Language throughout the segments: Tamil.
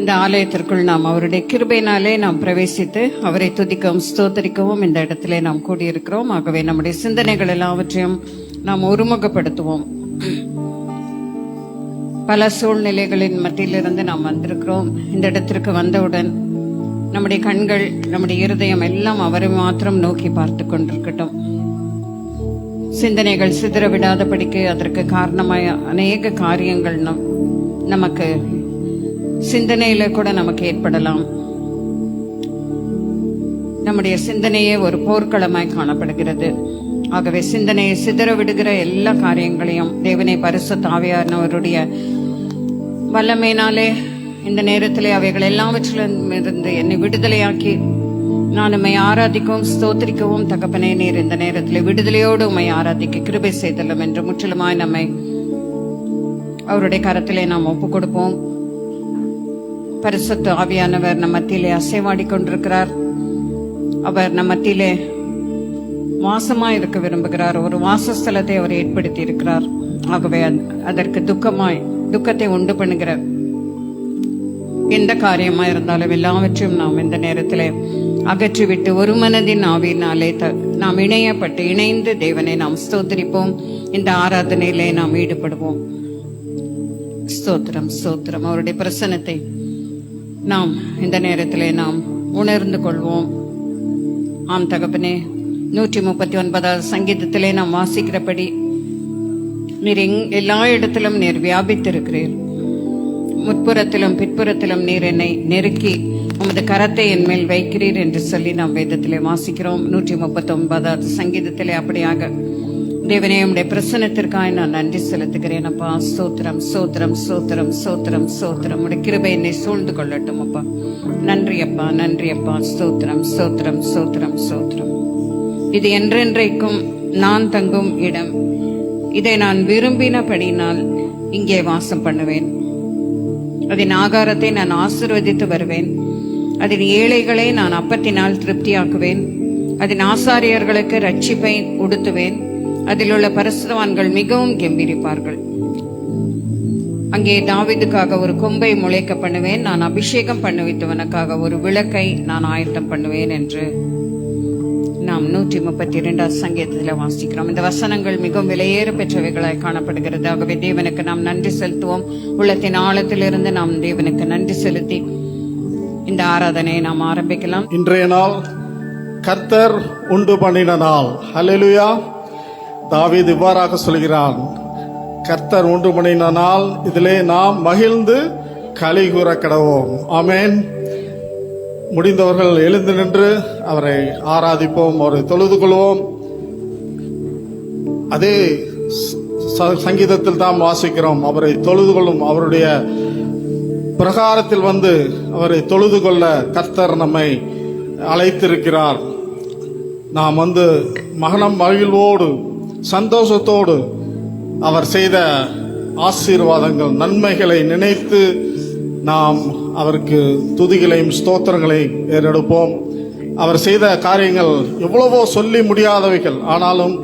இந்த ஆலயத்திற்குள் நாம் அவருடைய கிருபையினாலே நாம் பிரவேசித்து அவரை துதிக்கவும் ஸ்தோத்தரிக்கவும் இந்த இடத்திலே நாம் கூடியிருக்கிறோம். ஆகவே நம்முடைய சிந்தனைகள் எல்லாவற்றையும் நாம் ஒருமுகப்படுத்துவோம். பல சூழ்நிலைகளின் மத்தியிலிருந்து நாம் வந்திருக்கிறோம். இந்த இடத்திற்கு வந்தவுடன் நம்முடைய கண்கள், நம்முடைய இருதயம் எல்லாம் அவரை மாத்திரம் நோக்கி பார்த்து கொண்டிருக்கட்டும். சிந்தனைகள் சிதற விடாதபடிக்கு அதற்கு காரணமாய அநேக காரியங்கள் நமக்கு சிந்தனையில கூட நமக்கு ஏற்படலாம். நம்முடைய சிந்தனையே ஒரு போர்க்களமாய் காணப்படுகிறது. ஆகவே சிந்தனையை சிதற விடுகிற எல்லா காரியங்களையும் தேவனை பரிசுத்த ஆவியானவருடைய வல்லமையினாலே இந்த நேரத்திலே அவைகள் எல்லாவற்றிலும் இருந்து என்னை விடுதலையாக்கி நான் உம்மை ஆராதிக்கவும் ஸ்தோத்திரிக்கவும் தகப்பனே, நீர் இந்த நேரத்திலே விடுதலையோடு உம்மை ஆராதிக்க கிருபை செய்தலும் என்று முற்றிலுமாய் நம்மை அவருடைய கரத்திலே நாம் ஒப்புக் கொடுப்போம். பரிசுத்த ஆவியானவர் நம் மத்தியிலே அசைவாடி கொண்டிருக்கிறார். அவர் நம் மத்தியிலே வாசமாய் இருக்க விரும்புகிறார். ஒரு வாசஸ்தலத்தை அவர் ஏற்படுத்தி இருக்கிறார். ஆகவே அதற்கு துக்கத்தை உண்டு பண்ணுகிற எந்த காரியமா இருந்தாலும் எல்லாவற்றையும் நாம் இந்த நேரத்திலே அகற்றிவிட்டு ஒரு மனதின் ஆவியினாலே நாம் இணைந்து தேவனை நாம் ஸ்தோத்திரிப்போம். இந்த ஆராதனையிலே நாம் ஈடுபடுவோம். ஸ்தோத்திரம் ஸ்தோத்திரம். அவருடைய பிரசன்னத்தை நாம் இந்த நேரத்திலே நாம் உணர்ந்து கொள்வோம். ஆம் தகப்பனே, 139வது சங்கீதத்திலே நாம் வாசிக்கிறபடி நீர் எல்லா இடத்திலும் நீர் வியாபித்திருக்கிறீர். முற்புறத்திலும் பிற்புறத்திலும் நீர் என்னை நெருக்கி உமது கரத்தை என் மேல் வைக்கிறீர் என்று சொல்லி நாம் வேதத்திலே வாசிக்கிறோம். 139வது சங்கீதத்திலே அப்படியாக தேவனே, உம்முடைய பிரசன்னத்திற்காக நான் நன்றி செலுத்துகிறேன் அப்பா. ஸ்தோத்திரம் ஸ்தோத்திரம் ஸ்தோத்திரம் ஸ்தோத்திரம் ஸ்தோத்திரம். உடைய கிருபை என்னை சூழ்ந்து கொள்ளட்டும் அப்பா. நன்றி அப்பா, நன்றி அப்பா. ஸ்தோத்திரம் ஸ்தோத்திரம் ஸ்தோத்திரம் ஸ்தோத்திரம். இது என்றென்றைக்கும் நான் தங்கும் இடம். இதை நான் விரும்பினபடினால் இங்கே வாசம் பண்ணுவேன். அதன் ஆகாரத்தை நான் ஆசீர்வதித்து வருவேன். அதன் ஏழைகளை நான் அப்பத்தினால் திருப்தியாக்குவேன். அதன் ஆசாரியர்களுக்கு ரட்சிப்பை உடுத்துவேன். அதில் உள்ள பரிசுத்தவான்கள் மிகவும் கெம்பீரிப்பார்கள். அங்கே தாவீதுக்காக ஒரு கொம்பை முளைக்க பண்ணுவேன். நான் அபிஷேகம் பண்ணுவித்தவனுக்காக ஒரு விளக்கை நான் ஆயத்தம் பண்ணுவேன் என்று நாம் 132வது சங்கீதத்தில் வாசிக்கிறோம். இந்த வசனங்கள் மிகவும் விலையேற பெற்றவைகளாய் காணப்படுகிறது. ஆகவே தேவனுக்கு நாம் நன்றி செலுத்துவோம். உள்ளத்தின் ஆழத்திலிருந்து நாம் தேவனுக்கு நன்றி செலுத்தி இந்த ஆராதனையை நாம் ஆரம்பிக்கலாம். இன்றைய நாள் கர்த்தர் உண்டு பண்ணின நாள். ஹல்லேலூயா. தாவீது இவ்வாறாக சொல்கிறான், கர்த்தர் உண்டு பண்ணின நாள், இதிலே நாம் மகிழ்ந்து களி கூற கடவோம். ஆமேன். முடிந்தவர்கள் எழுந்து நின்று அவரை ஆராதிப்போம், அவரை தொழுது கொள்வோம். அதே சங்கீதத்தில் தான் வாசிக்கிறோம், அவரை தொழுது கொள்ளும், அவருடைய பிரகாரத்தில் வந்து அவரை தொழுது கொள்ள கர்த்தர் நம்மை அழைத்திருக்கிறார். நாம் வந்து மகிழ்வோடு சந்தோஷத்தோடு அவர் செய்த ஆசீர்வாதங்கள் நன்மைகளை நினைத்து நாம் அவருக்கு துதிகளையும் ஸ்தோத்திரங்களையும் ஏறெடுப்போம். அவர் செய்த காரியங்கள் எவ்வளவோ சொல்லி முடியாதவைகள். ஆனாலும்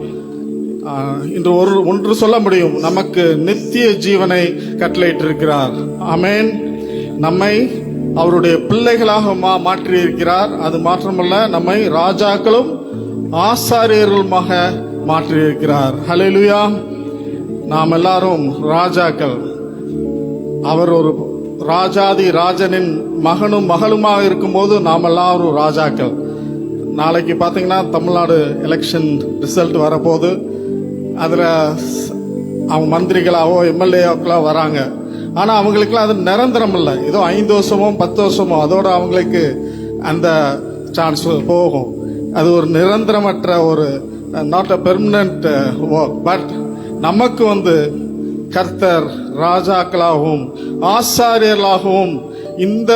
இன்று ஒன்று சொல்ல முடியும், நமக்கு நித்திய ஜீவனை கட்டளையிட்டிருக்கிறார். ஆமேன். நம்மை அவருடைய பிள்ளைகளாக மாற்றியிருக்கிறார். அது மாற்றமல்ல, நம்மை ராஜாக்களும் ஆசாரியர்களுமாக மாற்றியிருக்கிறார். ஹல்லேலூயா. நாம் எல்லாரும் ராஜாக்கள். அவர் ஒரு ராஜாதி ராஜனின் மகனும் மகளுமாக இருக்கும்போது நாம் எல்லாரும் ராஜாக்கள். நாளைக்கு பார்த்தீங்கன்னா தமிழ்நாடு எலெக்ஷன் ரிசல்ட் வரப்போது, அதில் அவங்க மந்திரிகளாவோ எம்எல்ஏக்களாக வராங்க. ஆனால் அவங்களுக்குலாம் அது நிரந்தரம் இல்லை. ஏதோ 5 வருஷமோ 10 வருஷமோ அதோட அவங்களுக்கு அந்த சான்ஸ் போகும். அது ஒரு நிரந்தரமற்ற ஒரு not a permanent work. But நமக்கு வந்து கர்த்தர் ராஜாக்களாகவும் ஆசாரியர்களாகவும் இந்த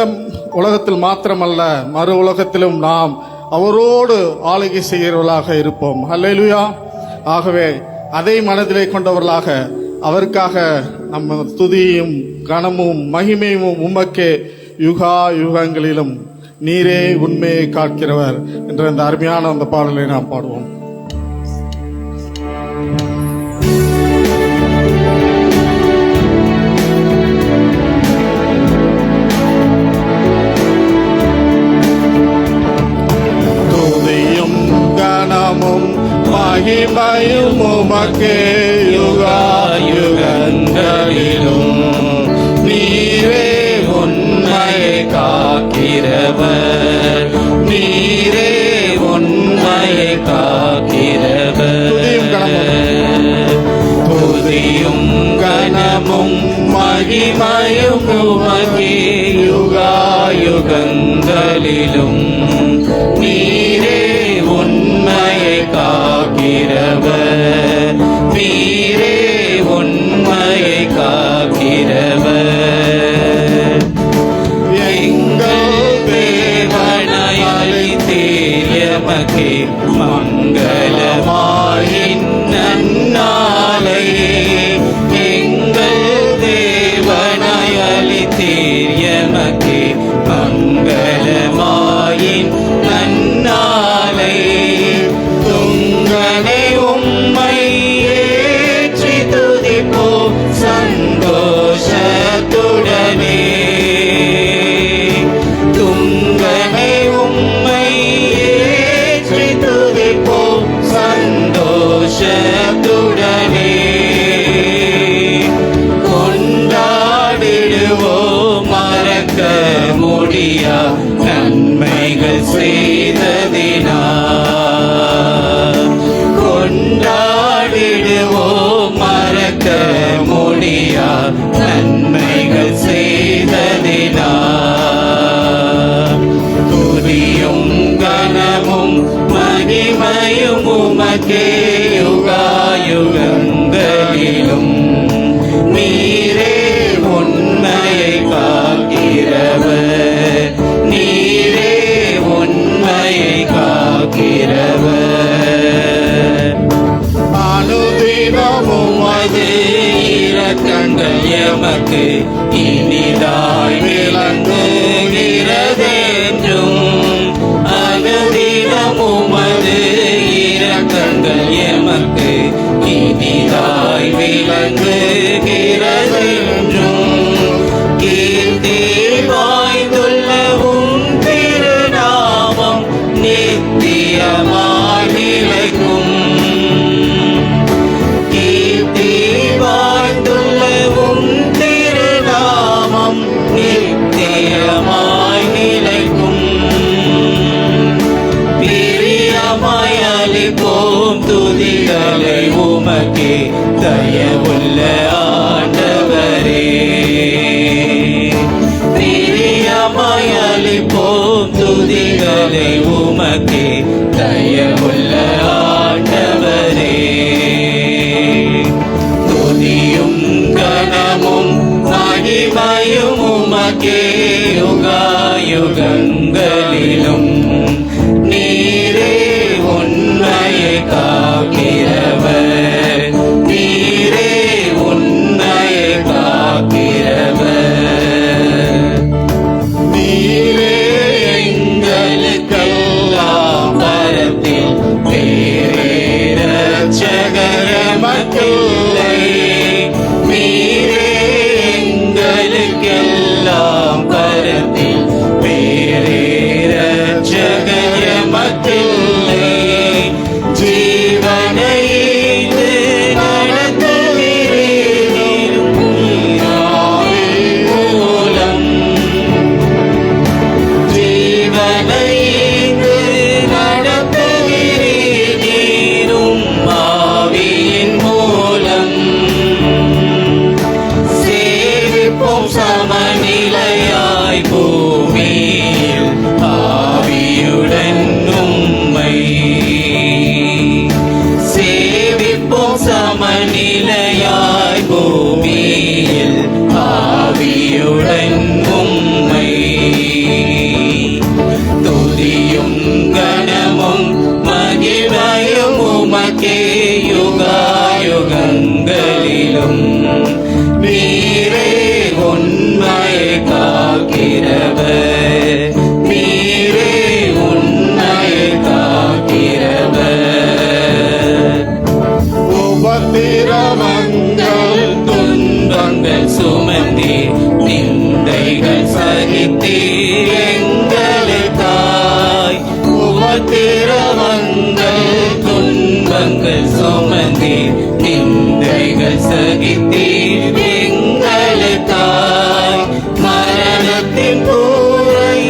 உலகத்தில் மாத்திரமல்ல மறு உலகத்திலும் நாம் அவரோடு ஆளுகை செய்கிறவர்களாக இருப்போம். ஹல்லேலூயா. ஆகவே அதை மனதிலே கொண்டவர்களாக அவருக்காக நம்ம துதியும் கனமும் மகிமையும் உமக்கே யுகா யுகங்களிலும் நீரே உண்மையை காக்கிறவர் என்ற இந்த அருமையான அந்த பாடலை நாம் பாடுவோம். காக்கிறவர், நீரே உண்மையை காக்கிறவர். துதியும் கனமும் மகிமையும் உமக்கே யுகாயுகங்களிலும், நீரே உண்மையை காக்கிறவர், நீரே உண்மையை காக்கிறவர். எங்கள் தேவனாய் அளித்தீர் எமக்கே மங்களமாயின் நன்னாளை, எங்கள் தேவனாய் அளித்தீர் எமக்கே மங்களமாயின் நன்னாளை. துங்கனை உம்மை ஏற்றி துதிப்போம் சந்தோஷத்துடனே, துங்கனை உம்மை ஏற்றி துதிப்போம் சந்தோஷத்துடனே. கொண்டாடிடுவோம் மறக்க முடியா நன்மைகள் செய்ததினால், கொண்டாடிடுவோம் மறக்க முடியா நன்மைகள் செய்ததினால். துதியும் கனமும் மகிமையும் உமக்கே யுகாயுகங்களிலும், நீரே உண்மையை காக்கிறவர், நீரே உண்மையை காக்கிறவர். அனுதினமும் அது இரக்கங்கள் எமக்கு இனிதாய் விளங்குகிறதென்றும், அனுதினமும் அது இரக்கங்கள் எமக்கு இனிதாய் விளங்குகிறதென்றும், கீர்த்தி வாய்ந்துள்ளவும் திருநாமம் நித்தியமாய் நிலைக்கும், கீர்த்தி வாய்ந்துள்ளவும் திருநாமம் நித்தியமாய் நிலைக்கும். பிரியமாய் அளிப்போம் துதிகளை உமக்கே தயவுள்ள ஆண்டவரே, பிரியமாய் அளிப்போம் துதிகளை உமக்கே தயவுள்ள ஆண்டவரே. துதியும் கனமும் மகிமையும் உமக்கே யுகாயுகங்களிலும், நீரே உண்மையை காக்கிறவர், நீரே உண்மையை காக்கிறவர். நீரே எங்களுக்கெல்லாம் பரத்தில் வேறே இரட்சகர் எமக்கில்லை, நீரே எங்களுக்கெல்லாம் பரத்தில் வேறே இரட்சகர் எமக்கில்லை. ஜீவனை ஈந்து நடத்துகிறீர் ஆவியின் மூலம், ஜீவனை ஈந்து நடத்துகிறீர் ஆவியின் மூலம். சேவிப்போம் சமநிலையாய் பூமியில் ஆவியுடன் உம்மை, சேவிப்போம் சமநிலையாய் பூமியில் ஆவியுடன் உம்மை. துதியும் கனமும் மகிமையும் உமக்கே யுகாயுகங்களிலும், நீரே உண்மையை காக்கிறவர், நீரே உண்மையை காக்கிறவர். உபத்திரவங்கள் துன்பங்கள் சுமந்தே நிந்தைகள் சகித்தீர் எங்களுக்காய், உபத்திரவங்கள் துன்பங்கள் சுமந்தே நிந்தைகள் சகித்தீர் எங்களுக்காய். மரணத்தின் கூரை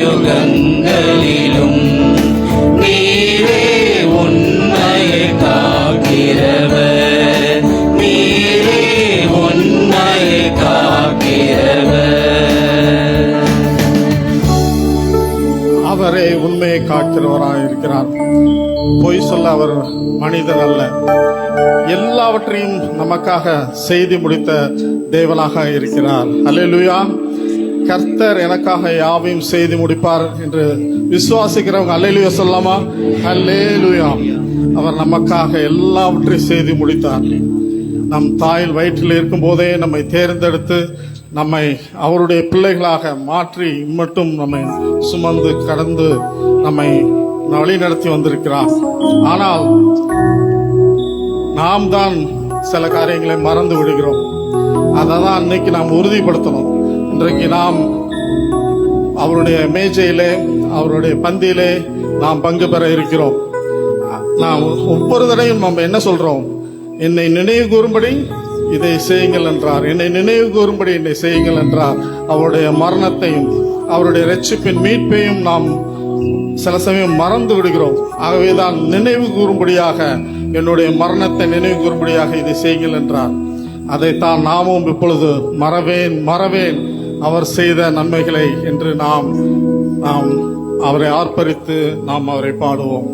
யுகங்களிலும் நீரே உண்மையை காக்கிறவர், நீரே உண்மையை காக்கிறவர். அவரே உண்மையை காக்கிறவராக இருக்கிறார். பொய் சொல்ல அவர் மனிதன் அல்ல. எல்லாவற்றையும் நமக்காக செய்து முடித்த தேவனாக இருக்கிறார். அல்லேலூயா. கர்த்தர் எனக்காக யாவையும் செய்து முடிப்பார் என்று விசுவாசிக்கிறவங்க அல்லேலூயா சொல்லாமா? அல்லேலூயா. அவர் நமக்காக எல்லாவற்றையும் செய்து முடித்தார். நம் தாயில் வயிற்றில் இருக்கும் போதே நம்மை தேர்ந்தெடுத்து நம்மை அவருடைய பிள்ளைகளாக மாற்றி மட்டும் நம்மை சுமந்து கடந்து நம்மை வழி நடத்தி வந்திருக்கிறார். ஆனால் நாம் தான் சில காரியங்களை மறந்து விடுகிறோம். அதை தான் இன்னைக்கு நாம் உறுதிப்படுத்தணும். இன்றைக்கு நாம் அவருடைய மேஜையிலே அவருடைய பந்தியிலே நாம் பங்கு பெற இருக்கிறோம். நாம் ஒவ்வொரு தடையும் நம்ம என்ன சொல்றோம்? என்னை நினைவு கூறும்படி இதை செய்யுங்கள் என்றார். என்னை நினைவு கூறும்படி என்னை செய்யுங்கள் என்றார். அவருடைய மரணத்தையும் அவருடைய இரட்சிப்பின் மீட்பையும் நாம் சில சமயம் மறந்து விடுகிறோம். ஆகவேதான் நினைவு கூறும்படியாக, என்னுடைய மரணத்தை நினைவு கூறும்படியாக இதை செய்யுங்கள் என்றார். அதைத்தான் நாமும் இப்பொழுது மறவேன் அவர் செய்த நன்மைகளை என்று நாம் அவரை ஆர்ப்பரித்து நாம் அவரை பாடுவோம்.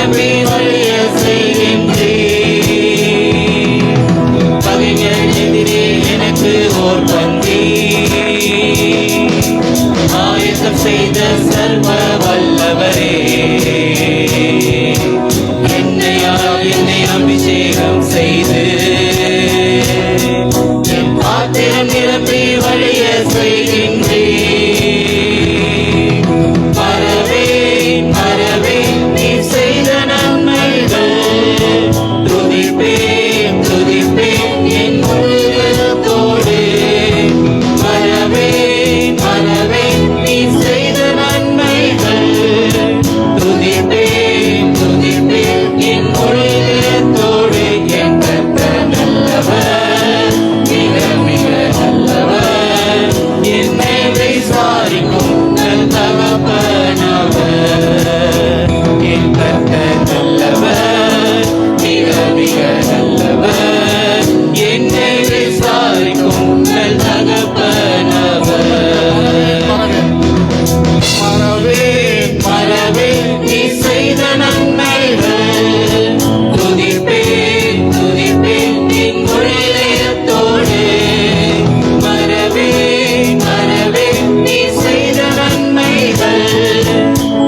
நிரம்பி வழிய செய்கின்றீர். பகைஞர் எதிரே எனக்கு ஓர் பந்தி ஆயத்தம் செய்த சர்வ வல்லவரே, என்னை அபிஷேகம் செய்து என் பாத்திரம் நிரம்பி வழிய செய்கின்றீர். மறவேன் மறவேன் நீ செய்த நன்மைகள், துதிப்பேன் துதிப்பேன் என் உள்ளத்தோடு. மறவேன் மறவேன் நீ செய்த நன்மைகள், துதிப்பேன் துதிப்பேன் என் உள்ளத்தோடு. என் கர்த்தர் நல்லவர், மிக மிக நல்லவர், என்னை விசாரிக்கும் நல் தகப்பனவர். என் கர்த்தர் நல்லவர், மிக மிக நல்லவர், என்னை விசாரிக்கும் நல் தகப்பனவர். மறவேன் மறவேன் நீ செய்த நன்மைகள், துதிப்பேன் துதிப்பேன் என் உள்ளத்தோடு. மறவேன் மறவேன் நீ செய்த நன்மைகள்,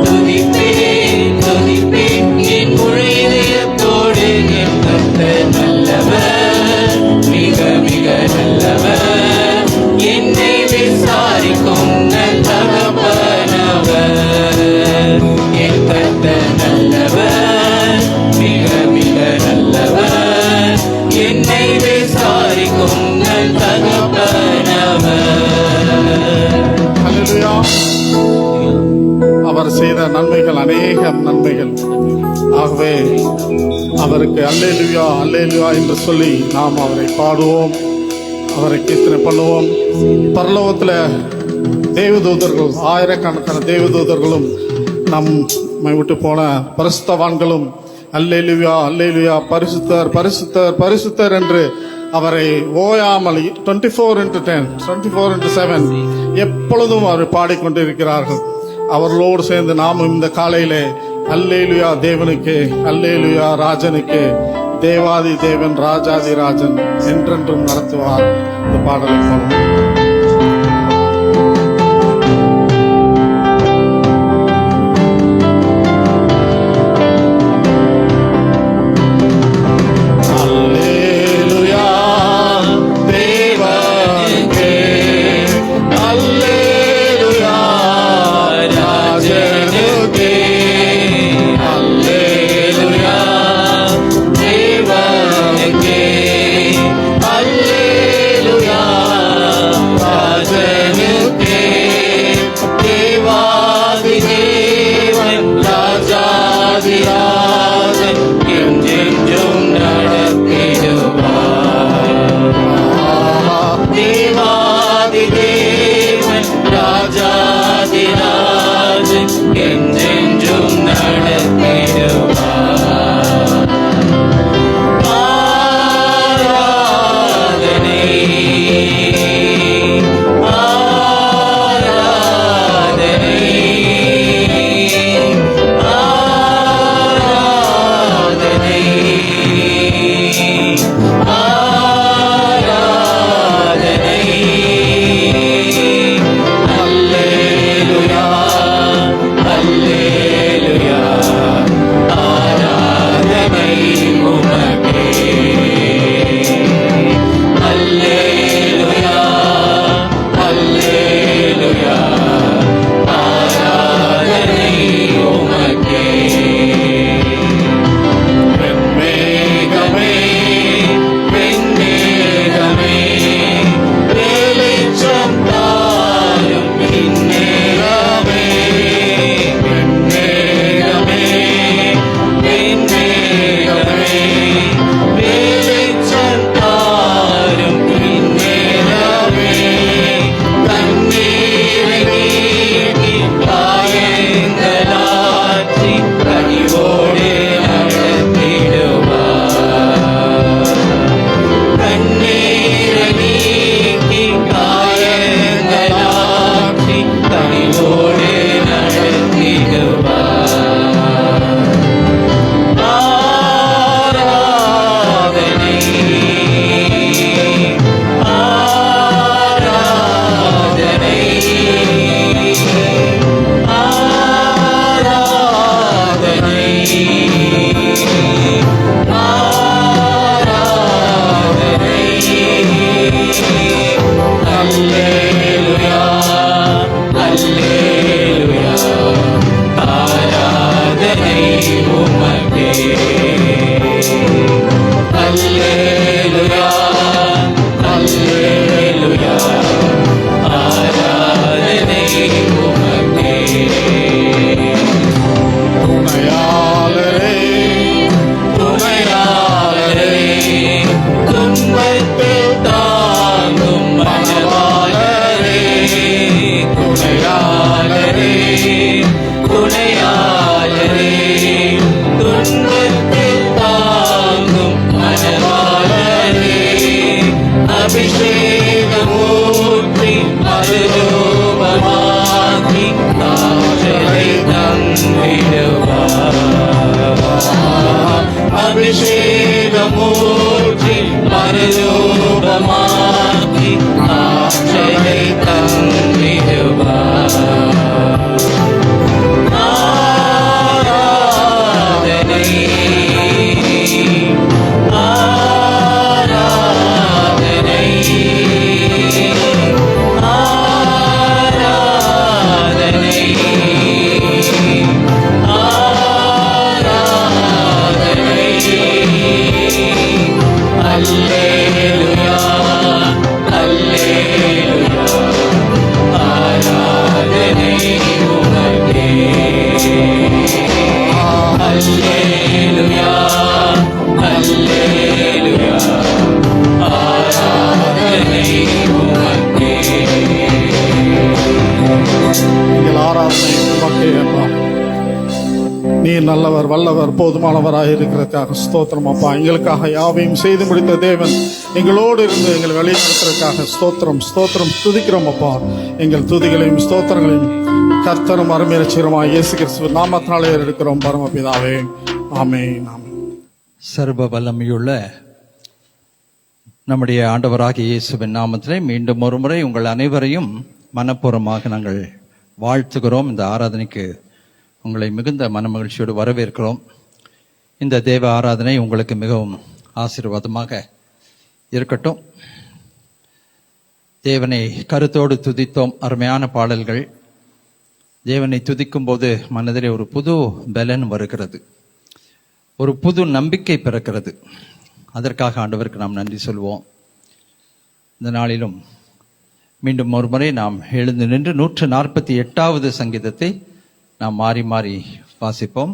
துதிப்பேன் துதிப்பேன் என் உள்ளத்தோடு. என் கர்த்தர் நல்லவர், மிக மிக நல்லவர், என்னை விசாரிக்கும் நல் தகப்பனவர். என் கர்த்தர் நல்லவர், மிக மிக நல்லவர், என்னை விசாரிக்கும் நல் தகப்பனவர். ஹல்லேலூயா. அவர் செய்த நன்மைகள் அநேக நன்மைகள். ஆகவே அவருக்கு அல்லேலூயா அல்லேலூயா என்று சொல்லி நாம் அவரை பாடுவோம், அவரை கீர்த்தனை பண்ணுவோம். பரலோகத்தில் தேவதூதர்கள், ஆயிரக்கணக்கான தேவதூதர்களும் நம்மை விட்டு போன பரிசுத்தவான்களும் அல்லேலூயா அல்லேலூயா பரிசுத்தர் பரிசுத்தர் பரிசுத்தர் என்று அவரை ஓயாமல் 24/10 எப்பொழுதும் அவர் பாடிக்கொண்டிருக்கிறார்கள். அவர்களோடு சேர்ந்து நாமும் இந்த காலையிலே அல்லேலூயா தேவனுக்கு, அல்லேலூயா ராஜனுக்கு, தேவாதி தேவன் ராஜாதி ராஜன் என்றென்றும் நடத்துவார். இந்த பாடலை பாடுவோம். Hallelujah. உமக்கே. அல்லேலூயா, அல்லேலூயா, ஆராதனை உமக்கே. துணையாளரே, துணையாளரே, துன்பத்தில் தாங்கும் மணவாளரே. துணையாளரே, துணையாளரே, துன்பத்தில் தாங்கும் மணவாளரே. அபிஷேகமூர்த்தி மறுரூபமாக்கி ஆற்றலை தந்திடுவார். அபிஷேகமூர்த்தி மறுரூபமாக்கி ஆற்றலை தந்திடுவார். ஆராதனை, ஆராதனை, ஆராதனை, ஆராதனை. அல்லேலூயா, அல்லேலூயா, ஆராதனை உமக்கே. அல்லேலூயா, அல்லேலூயா, ஆராதனை உமக்கே. எங்கள் ஆராதனை உமக்கே அப்பா. நீர் நல்லவர், வல்லவர், போதுமானவராக இருக்கிறதுக்காக ஸ்தோத்திரம் அப்பா. எங்களுக்காக யாவையும் செய்து முடித்த தேவன் எங்களோடு இருந்து எங்களை வழி நடத்துறதுக்காக ஸ்தோத்திரம், ஸ்தோத்திரம், துதிக்கிறோம் அப்பா. எங்கள் துதிகளையும் ஸ்தோத்திரங்களையும் கர்த்தரும் அருமையரட்சகருமாய் இயேசு கிறிஸ்துவின் நாமத்தினாலே எடுக்கிறோம் பரமபிதாவே. ஆமென், ஆமென். சர்வ வல்லமையுள்ள நம்முடைய ஆண்டவராகிய இயேசுவின் நாமத்திலே மீண்டும் ஒரு முறை உங்கள் அனைவரையும் மனப்பூர்வமாக நாங்கள் வாழ்த்துகிறோம். இந்த ஆராதனைக்கு உங்களை மிகுந்த மனமகிழ்ச்சியோடு வரவேற்கிறோம். இந்த தேவ ஆராதனை உங்களுக்கு மிகவும் ஆசீர்வாதமாக இருக்கட்டும். தேவனை கருத்தோடு துதித்தோம். அருமையான பாடல்கள். தேவனை துதிக்கும் போது மனதிலே ஒரு புது பலன் வருகிறது, ஒரு புது நம்பிக்கை பிறக்கிறது. அதற்காக ஆண்டவருக்கு நாம் நன்றி சொல்வோம். இந்த நாளிலும் மீண்டும் ஒரு முறை நாம் எழுந்து நின்று 148வது சங்கீதத்தை நாம் மாறி மாறி வாசிப்போம்.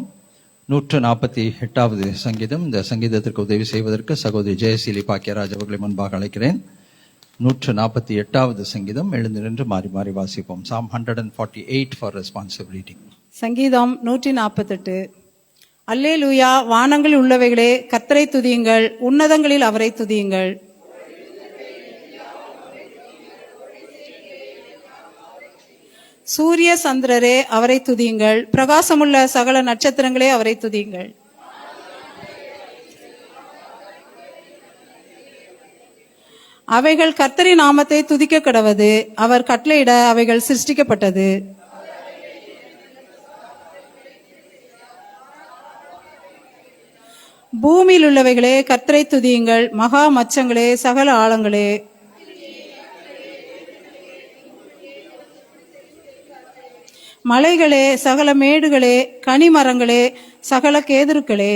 148வது சங்கீதம். இந்த சங்கீதத்திற்கு உதவி செய்வதற்கு சகோதரி ஜெயசீலி பாக்கியராஜ் அவர்களை முன்பாக அழைக்கிறேன். 148வது சங்கீதம். எழுந்து நின்று மாறி மாறி வாசிப்போம். Psalm 148 for responsive reading. சங்கீதம் 148. அல்லேலூயா, வானங்களில் உள்ளவைகளே கர்த்தரை துதியுங்கள், உன்னதங்களில் அவரை துதியுங்கள். சூரிய சந்திரரே அவரை துதியுங்கள், பிரகாசமுள்ள சகல நட்சத்திரங்களே அவரை துதியுங்கள். அவைகள் கர்த்தரின் நாமத்தை துதிக்க கடவது, அவர் கட்டளையிட அவைகள் சிருஷ்டிக்கப்பட்டது. பூமியில் உள்ளவைகளே கர்த்தரை துதியுங்கள், மகா மச்சங்களே சகல ஆழங்களே. மலைகளே சகல மேடுகளே, கனிமரங்களே சகல கேதுருக்களே.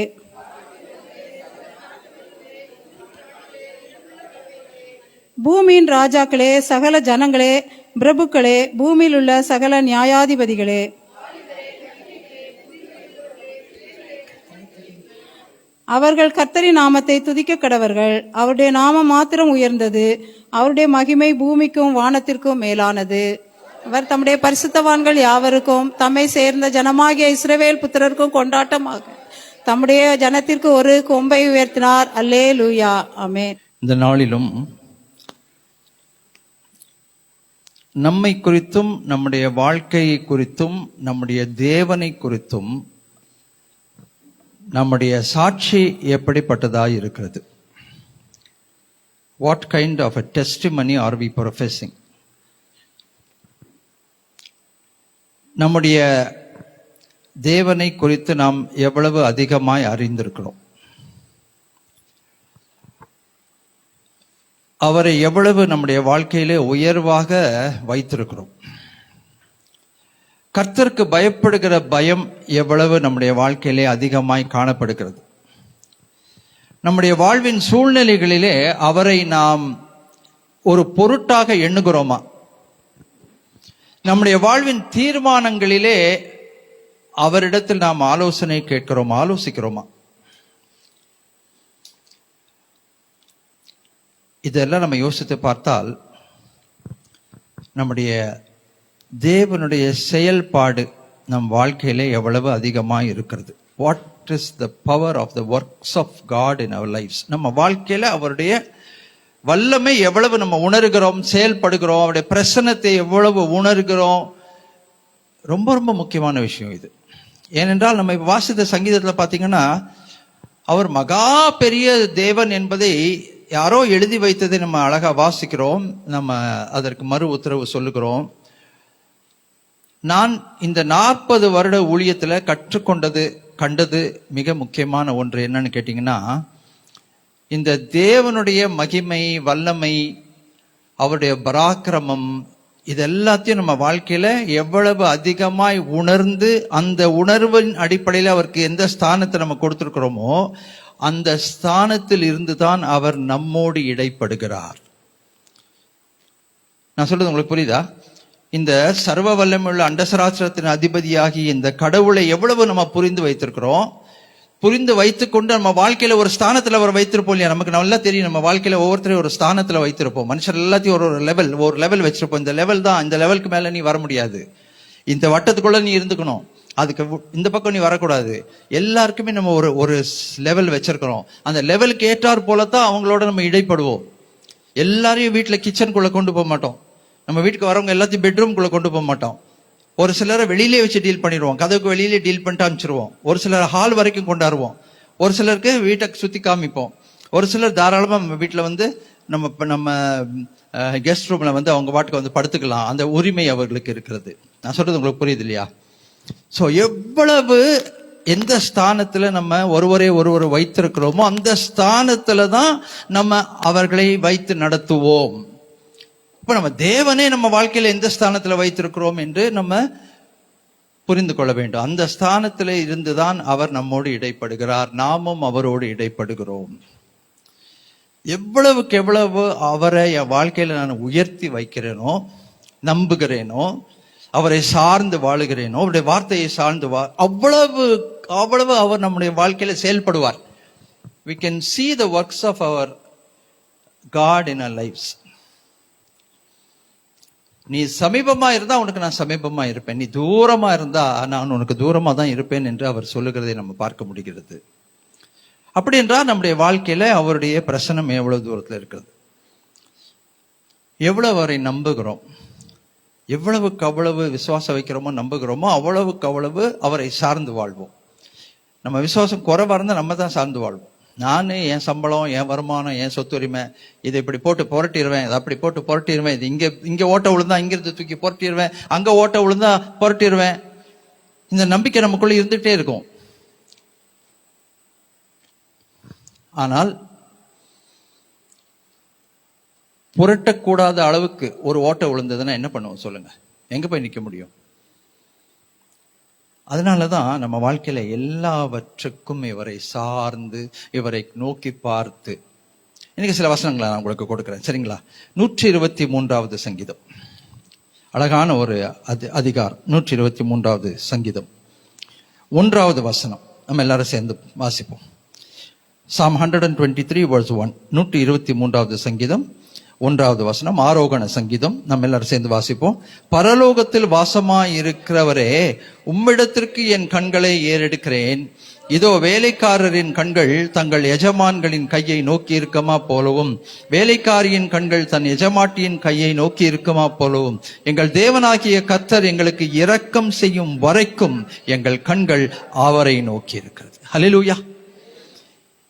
பூமியின் ராஜாக்களே சகல ஜனங்களே, பிரபுக்களே, பூமியில் உள்ள சகல நியாயாதிபதிகளே. அவர்கள் கர்த்தரின் நாமத்தை துதிக்க கடவர்கள், அவருடைய நாமம் மாத்திரம் உயர்ந்தது, அவருடைய மகிமை பூமிக்கும் வானத்திற்கும் மேலானது. அவர் தம்முடைய பரிசுத்தவான்கள் யாவருக்கும் தம்மை சேர்ந்த ஜனமாகிய இஸ்ரவேல் புத்திரருக்கும் கொண்டாட்டமாக தம்முடைய ஜனத்திற்கு ஒரு கொம்பை உயர்த்தினார். அல்லேலூயா, ஆமென். இந்த நாளிலும் நம்மை குறித்தும் நம்முடைய வாழ்க்கையை குறித்தும் நம்முடைய தேவனை குறித்தும் நம்முடைய சாட்சி எப்படிப்பட்டதாய் இருக்கிறது? What kind of a testimony are we professing? நம்முடைய தேவனை குறித்து நாம் எவ்வளவு அதிகமாய் அறிந்திருக்கிறோம்? அவரை எவ்வளவு நம்முடைய வாழ்க்கையிலே உயர்வாக வைத்திருக்கிறோம்? கர்த்தருக்கு பயப்படுகிற பயம் எவ்வளவு நம்முடைய வாழ்க்கையிலே அதிகமாய் காணப்படுகிறது. நம்முடைய வாழ்வின் சூழ்நிலைகளிலே அவரை நாம் ஒரு பொருட்டாக எண்ணுகிறோமா? நம்முடைய வாழ்வின் தீர்மானங்களிலே அவரிடத்தில் நாம் ஆலோசனை கேட்கிறோமா, ஆலோசிக்கிறோமா? இதெல்லாம் நம்ம யோசித்து பார்த்தால் நம்முடைய தேவனுடைய செயல்பாடு நம் வாழ்க்கையிலே எவ்வளவு அதிகமாக இருக்கிறது. What is the power of the works of God in our lifes? நம்ம வாழ்க்கையில அவருடைய வல்லமை எவ்வளவு நம்ம உணர்கிறோம், செயல்படுகிறோம், அவருடைய பிரசன்னத்தை எவ்வளவு உணர்கிறோம். ரொம்ப ரொம்ப முக்கியமான விஷயம் இது. ஏனென்றால் நம்ம வாசித்த சங்கீதத்தில் பார்த்தீங்கன்னா, அவர் மகா பெரிய தேவன் என்பதை யாரோ எழுதி வைத்ததை நம்ம அழகா வாசிக்கிறோம். நம்ம அதற்கு மறு உத்தரவு சொல்லுகிறோம். நான் இந்த 40 வருட ஊழியத்துல கண்டது மிக முக்கியமான ஒன்று என்னன்னு கேட்டீங்கன்னா, இந்த தேவனுடைய மகிமை, வல்லமை, அவருடைய பராக்கிரமம், இது எல்லாத்தையும் நம்ம வாழ்க்கையில எவ்வளவு அதிகமாய் உணர்ந்து அந்த உணர்வின் அடிப்படையில் அவருக்கு எந்த ஸ்தானத்தை நம்ம கொடுத்திருக்கிறோமோ அந்த ஸ்தானத்தில் இருந்துதான் அவர் நம்மோடு இடைப்படுகிறார். நான் சொல்றது உங்களுக்கு புரியுதா? இந்த சர்வ வல்லமையுள்ள அண்டசராத்திரத்தின் அதிபதியாகி இந்த கடவுளை எவ்வளவு நம்ம புரிந்து வைத்திருக்கிறோம். புரிந்து வைத்துக்கொண்டு நம்ம வாழ்க்கையில ஒரு ஸ்தானத்துல அவர் வைத்திருப்போம் இல்லையா? நமக்கு நல்லா தெரியும், நம்ம வாழ்க்கையில ஒவ்வொருத்தரையும் ஒரு ஸ்தானத்துல வைத்திருப்போம். மனுஷர் எல்லாத்தையும் ஒரு லெவல் வச்சிருப்போம். இந்த லெவல் தான், இந்த லெவலுக்கு மேல நீ வர முடியாது, இந்த வட்டத்துக்குள்ள நீ இருந்துக்கணும், அதுக்கு இந்த பக்கம் நீ வரக்கூடாது. எல்லாருக்குமே நம்ம ஒரு லெவல் வச்சிருக்கிறோம். அந்த லெவலுக்கு ஏற்றார் போலத்தான் அவங்களோட நம்ம இடைப்படுவோம். எல்லாரையும் வீட்டுல கிச்சனுக்குள்ள கொண்டு போக மாட்டோம். நம்ம வீட்டுக்கு வரவங்க எல்லாத்தையும் பெட்ரூம்குள்ள கொண்டு போக மாட்டோம். ஒரு சிலரை வெளியிலே வச்சு டீல் பண்ணிடுவோம், கதவுக்கு வெளியிலே டீல் பண்ணிட்டு அனுப்பிச்சிருவோம். ஒரு சிலர் ஹால் வரைக்கும் கொண்டாடுவோம். ஒரு சிலருக்கு வீட்டை சுத்தி காமிப்போம். ஒரு சிலர் தாராளமா நம்ம வீட்டுல நம்ம கெஸ்ட் ரூம்ல அவங்க பாட்டுக்கு படுத்துக்கலாம். அந்த உரிமை அவர்களுக்கு இருக்கிறது. நான் சொல்றது உங்களுக்கு புரியுது இல்லையா? சோ எவ்வளவு எந்த ஸ்தானத்துல நம்ம ஒருவர் வைத்திருக்கிறோமோ அந்த ஸ்தானத்துல தான் நம்ம அவர்களை வைத்து நடத்துவோம். இப்ப நம்ம தேவனே நம்ம வாழ்க்கையில எந்த ஸ்தானத்துல வைத்திருக்கிறோம் என்று நம்ம புரிந்து கொள்ள வேண்டும். அந்த ஸ்தானத்துல இருந்துதான் அவர் நம்மோடு இடைப்படுகிறார், நாமும் அவரோடு இடைப்படுகிறோம். எவ்வளவுக்கு எவ்வளவு அவரை என் வாழ்க்கையில நான் உயர்த்தி வைக்கிறேனோ, நம்புகிறேனோ, அவரை சார்ந்து வாழுகிறேனோ, அவருடைய வார்த்தையை சார்ந்து அவ்வளவு அவர் நம்முடைய வாழ்க்கையில செயல்படுவார். We can see the works of our God in our lives. நீ சமீபமா இருந்தா உனக்கு நான் சமீபமா இருப்பேன், நீ தூரமா இருந்தா நான் உனக்கு தூரமா தான் இருப்பேன் என்று அவர் சொல்லுகிறதை நம்ம பார்க்க முடிகிறது. அப்படி என்றால் நம்முடைய வாழ்க்கையில அவருடைய பிரசனம் எவ்வளவு தூரத்துல இருக்கிறது, எவ்வளவு அவரை நம்புகிறோம், எவ்வளவுக்கு அவ்வளவு விசுவாசம் வைக்கிறோமோ நம்புகிறோமோ அவ்வளவுக்கு அவ்வளவு அவரை சார்ந்து வாழ்வோம். நம்ம விசுவாசம் குறைவா இருந்தா நம்ம தான் சார்ந்து வாழ்வோம். நான் என் சம்பளம், என் வருமானம், என் சொத்துரிமை, இதை இப்படி போட்டு புரட்டிடுவேன், இதை அப்படி போட்டு புரட்டிடுவேன், இது இங்க ஓட்ட விழுந்தா இங்கிருந்து தூக்கி புரட்டிடுவேன், அங்க ஓட்ட விழுந்தா புரட்டிடுவேன். இந்த நம்பிக்கை நமக்குள்ள இருந்துகிட்டே இருக்கும். ஆனால் புரட்டக்கூடாத அளவுக்கு ஒரு ஓட்ட விழுந்ததுன்னா என்ன பண்ணுவோம் சொல்லுங்க? எங்க போய் நிற்க முடியும்? அதனாலதான் நம்ம வாழ்க்கையில எல்லாவற்றுக்கும் இவரை சார்ந்து, இவரை நோக்கி பார்த்து, இன்னைக்கு சில வசனங்களை நான் உங்களுக்கு கொடுக்கிறேன், சரிங்களா? 123வது சங்கீதம், அழகான ஒரு அதிகாரம். 123வது சங்கீதம் 1வது வசனம் நம்ம எல்லாரும் சேர்ந்து வாசிப்போம். Psalm 123 verse 1. 123வது சங்கீதம் 1வது வசனம், ஆரோகண சங்கீதம். நம்ம எல்லாரும் சேர்ந்து வாசிப்போம். பரலோகத்தில் வாசமாயிருக்கிறவரே, உம்மிடத்திற்கு என் கண்களை ஏறெடுக்கிறேன். இதோ வேலைக்காரரின் கண்கள் தங்கள் எஜமான்களின் கையை நோக்கி இருக்குமா போலவும், வேலைக்காரியின் கண்கள் தன் எஜமாட்டியின் கையை நோக்கி இருக்குமா போலவும், எங்கள் தேவனாகிய கர்த்தர் எங்களுக்கு இரக்கம் செய்யும் வரைக்கும் எங்கள் கண்கள் அவரை நோக்கி இருக்கிறது. ஹல்லேலூயா.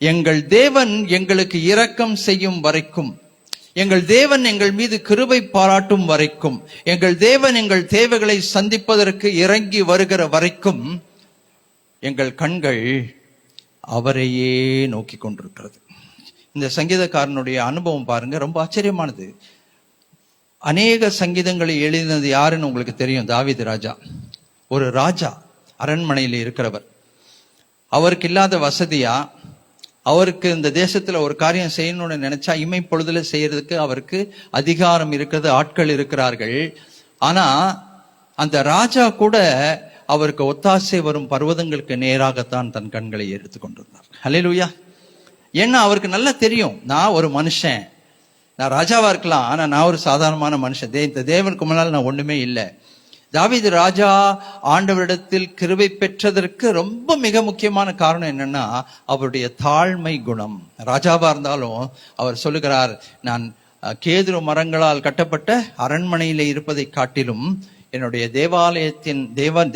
எங்கள் தேவன் எங்களுக்கு இரக்கம் செய்யும் வரைக்கும், எங்கள் தேவன் எங்கள் மீது கிருபை பாராட்டும் வரைக்கும், எங்கள் தேவன் எங்கள் தேவைகளை சந்திப்பதற்கு இறங்கி வருகிற வரைக்கும் எங்கள் கண்கள் அவரையே நோக்கி கொண்டிருக்கிறது. இந்த சங்கீதக்காரனுடைய அனுபவம் பாருங்க, ரொம்ப ஆச்சரியமானது. அநேக சங்கீதங்களை எழுதினது யாருன்னு உங்களுக்கு தெரியும், தாவீது ராஜா. ஒரு ராஜா அரண்மனையில் இருக்கிறவர். அவருக்கு இல்லாத வசதியா, அவருக்கு இந்த தேசத்துல ஒரு காரியம் செய்யணும்னு நினைச்சா இமை பொழுதுல செய்யறதுக்கு அவருக்கு அதிகாரம் இருக்கிறது, ஆட்கள் இருக்கிறார்கள். ஆனா அந்த ராஜா கூட அவருக்கு ஒத்தாசை வரும் பர்வதங்களுக்கு நேராகத்தான் தன் கண்களை எடுத்து கொண்டிருந்தார். ஹல்லேலூயா. ஏன்னா அவருக்கு நல்லா தெரியும், நான் ஒரு மனுஷன், நான் ராஜாவா இருக்கலாம், ஆனா நான் ஒரு சாதாரணமான மனுஷன், இந்த தேவனுக்கு முன்னால் நான் ஒண்ணுமே இல்லை. தாவீது ராஜா ஆண்டவரிடத்தில் கிருபை பெற்றதற்கு ரொம்ப மிக முக்கியமான காரணம் என்னன்னா அவருடைய தாழ்மை குணம். ராஜாவா இருந்தாலும் அவர் சொல்லுகிறார், நான் கேதுரு மரங்களால் கட்டப்பட்ட அரண்மனையில இருப்பதை காட்டிலும் என்னுடைய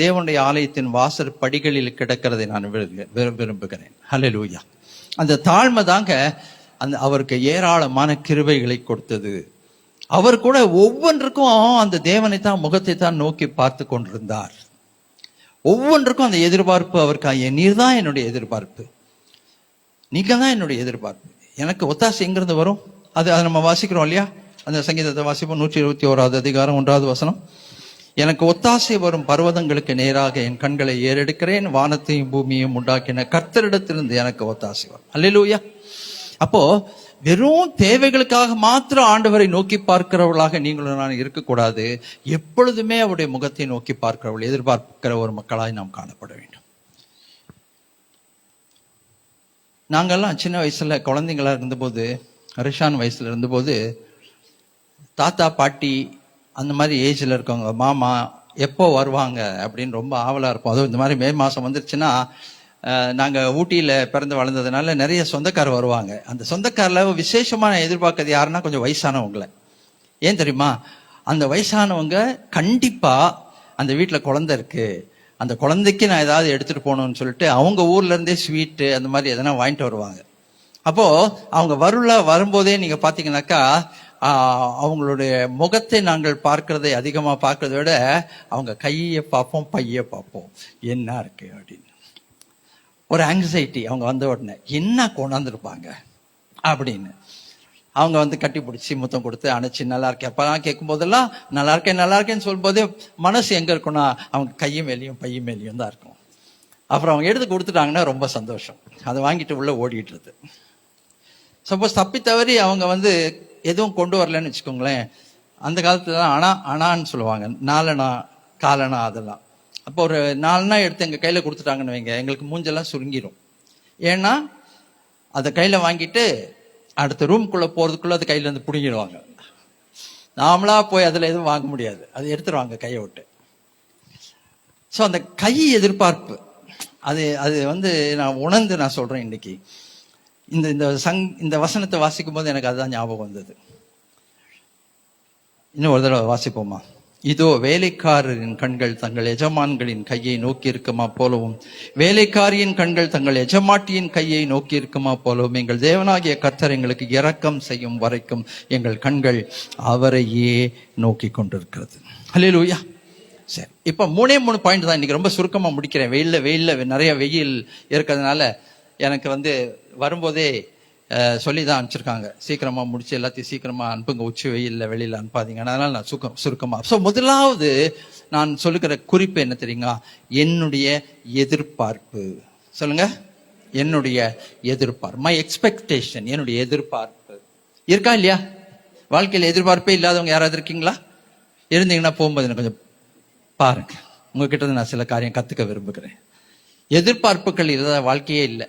தேவனுடைய ஆலயத்தின் வாசல் படிகளில் கிடக்கிறதை நான் விரும்புகிறேன். ஹல்லேலூயா. அந்த தாழ்மை தாங்க அவருக்கு ஏராளமான கிருபைகளை கொடுத்தது. அவர் கூட ஒவ்வொன்றுக்கும் அந்த தேவனை தான், முகத்தை தான் நோக்கி பார்த்து கொண்டிருந்தார். ஒவ்வொன்றுக்கும் அந்த எதிர்பார்ப்பு அவருக்கு, நீர் தான் என்னுடைய எதிர்பார்ப்பு, நீங்க தான் என்னுடைய எதிர்பார்ப்பு, எனக்கு ஒத்தாசை எங்கிருந்து வரும்? அது நம்ம வாசிக்கிறோம் இல்லையா? அந்த சங்கீதத்தை வாசிப்போம். 121வது அதிகாரம் 1வது வசனம். எனக்கு ஒத்தாசை வரும் பர்வதங்களுக்கு நேராக என் கண்களை ஏறெடுக்கிறேன், வானத்தையும் பூமியையும் உண்டாக்கின கர்த்தரிடத்திலிருந்து எனக்கு ஒத்தாசை வரும். அல்லேலூயா. அப்போ வெறும் தேவைகளுக்காக மாத்திரம் ஆண்டவரை நோக்கி பார்க்கிறவர்களாக நீங்களும் நான் இருக்கக்கூடாது. எப்பொழுதுமே அவருடைய முகத்தை நோக்கி பார்க்கிறவர்கள், எதிர்பார்க்கிற ஒரு மக்களாய் நாம் காணப்பட வேண்டும். நாங்கெல்லாம் சின்ன வயசுல குழந்தைங்களா இருந்தபோது, ரிஷான் வயசுல இருந்தபோது, தாத்தா பாட்டி அந்த மாதிரி ஏஜ்ல இருக்கவங்க, மாமா எப்போ வருவாங்க அப்படின்னு ரொம்ப ஆவலா இருப்போம். அதுவும் இந்த மாதிரி மே மாசம் வந்துருச்சுன்னா, நாங்க ஊட்டியில பிறந்து வளர்ந்ததுனால நிறைய சொந்தக்காரர் வருவாங்க. அந்த சொந்தக்காரில் விசேஷமா நான் எதிர்பார்க்கறது யாருன்னா கொஞ்சம் வயசானவங்களை. ஏன் தெரியுமா? அந்த வயசானவங்க கண்டிப்பா அந்த வீட்டுல குழந்தை இருக்கு, அந்த குழந்தைக்கு நான் ஏதாவது எடுத்துட்டு போகணும்னு சொல்லிட்டு அவங்க ஊர்ல இருந்தே ஸ்வீட்டு அந்த மாதிரி எதனா வாங்கிட்டு வருவாங்க. அப்போ அவங்க வரும்போதே நீங்க பாத்தீங்கன்னாக்கா அவங்களுடைய முகத்தை நாங்கள் பார்க்கறதை அதிகமா பார்க்கறத விட அவங்க கையை பார்ப்போம், பையை பார்ப்போம், என்ன இருக்கு அப்படின்னு ஒரு ஆங்ஸைட்டி. அவங்க வந்த உடனே என்ன கொண்டாந்துருப்பாங்க அப்படின்னு அவங்க கட்டி பிடிச்சி முத்தம் கொடுத்து அணைச்சி நல்லா இருக்கேன் அப்பெல்லாம் கேட்கும் போதெல்லாம் நல்லா இருக்கேன்னு சொல்லும் போதே மனசு எங்க இருக்குன்னா அவங்க கையும் மேலேயும் பையும் மேலேயும் தான் இருக்கும். அப்புறம் அவங்க எடுத்து கொடுத்துட்டாங்கன்னா ரொம்ப சந்தோஷம், அதை வாங்கிட்டு உள்ள ஓடிட்டுருது. சப்போஸ் தப்பி தவறி அவங்க எதுவும் கொண்டு வரலன்னு வச்சுக்கோங்களேன், அந்த காலத்துல அணான்னு சொல்லுவாங்க, 4 அணா 4 அணா அதெல்லாம். அப்போ ஒரு 4 அணா எடுத்து எங்க கையில கொடுத்துட்டாங்கன்னு வைங்க, எங்களுக்கு மூஞ்செல்லாம் சுருங்கிடும். ஏன்னா அதை கையில வாங்கிட்டு அடுத்த ரூம்குள்ள போறதுக்குள்ள அது கையில இருந்து பிடுங்கிடுவாங்க. நாமளா போய் அதுல எதுவும் வாங்க முடியாது, அது எடுத்துருவாங்க கையை விட்டு. ஸோ அந்த கை எதிர்பார்ப்பு அது நான் உணர்ந்து நான் சொல்றேன் இன்னைக்கு. இந்த வசனத்தை வாசிக்கும் போது எனக்கு அதுதான் ஞாபகம் வந்தது. இன்னும் ஒரு தடவை வாசிப்போமா? இதோ வேலைக்காரரின் கண்கள் தங்கள் எஜமான்களின் கையை நோக்கி இருக்குமா போலவும், வேலைக்காரியின் கண்கள் தங்கள் எஜமாட்டியின் கையை நோக்கி இருக்குமா போலவும், எங்கள் தேவனாகிய கர்த்தர் எங்களுக்கு இரக்கம் செய்யும் வரைக்கும் எங்கள் கண்கள் அவரையே நோக்கி கொண்டிருக்கிறது. அல்லேலூயா. சரி, இப்ப 3 பாயிண்ட் தான் இன்னைக்கு, ரொம்ப சுருக்கமா முடிக்கிறேன். வெயில்ல நிறைய வெயில் இருக்கிறதுனால எனக்கு வரும்போதே சொல்லிதான் அனுப்பிச்சிருக்காங்க, சீக்கிரமா முடிச்சு எல்லாத்தையும் சீக்கிரமா அனுப்புங்க, உச்சி வெயில்ல வெளியில அனுப்பாதீங்க. அதனால நான் சுருக்கமா. ஸோ முதலாவது நான் சொல்லுகிற குறிப்பு என்ன தெரியுங்களா? என்னுடைய எதிர்பார்ப்பு. சொல்லுங்க, என்னுடைய எதிர்பார்ப்பு, மை எக்ஸ்பெக்டேஷன். என்னுடைய எதிர்பார்ப்பு இருக்கா இல்லையா? வாழ்க்கையில எதிர்பார்ப்பே இல்லாதவங்க யாராவது இருக்கீங்களா? இருந்தீங்கன்னா போகும்போது எனக்கு கொஞ்சம் பாருங்க, உங்ககிட்ட நான் சில காரியம் கத்துக்க விரும்புகிறேன். எதிர்பார்ப்புகள் இல்லாத வாழ்க்கையே இல்லை.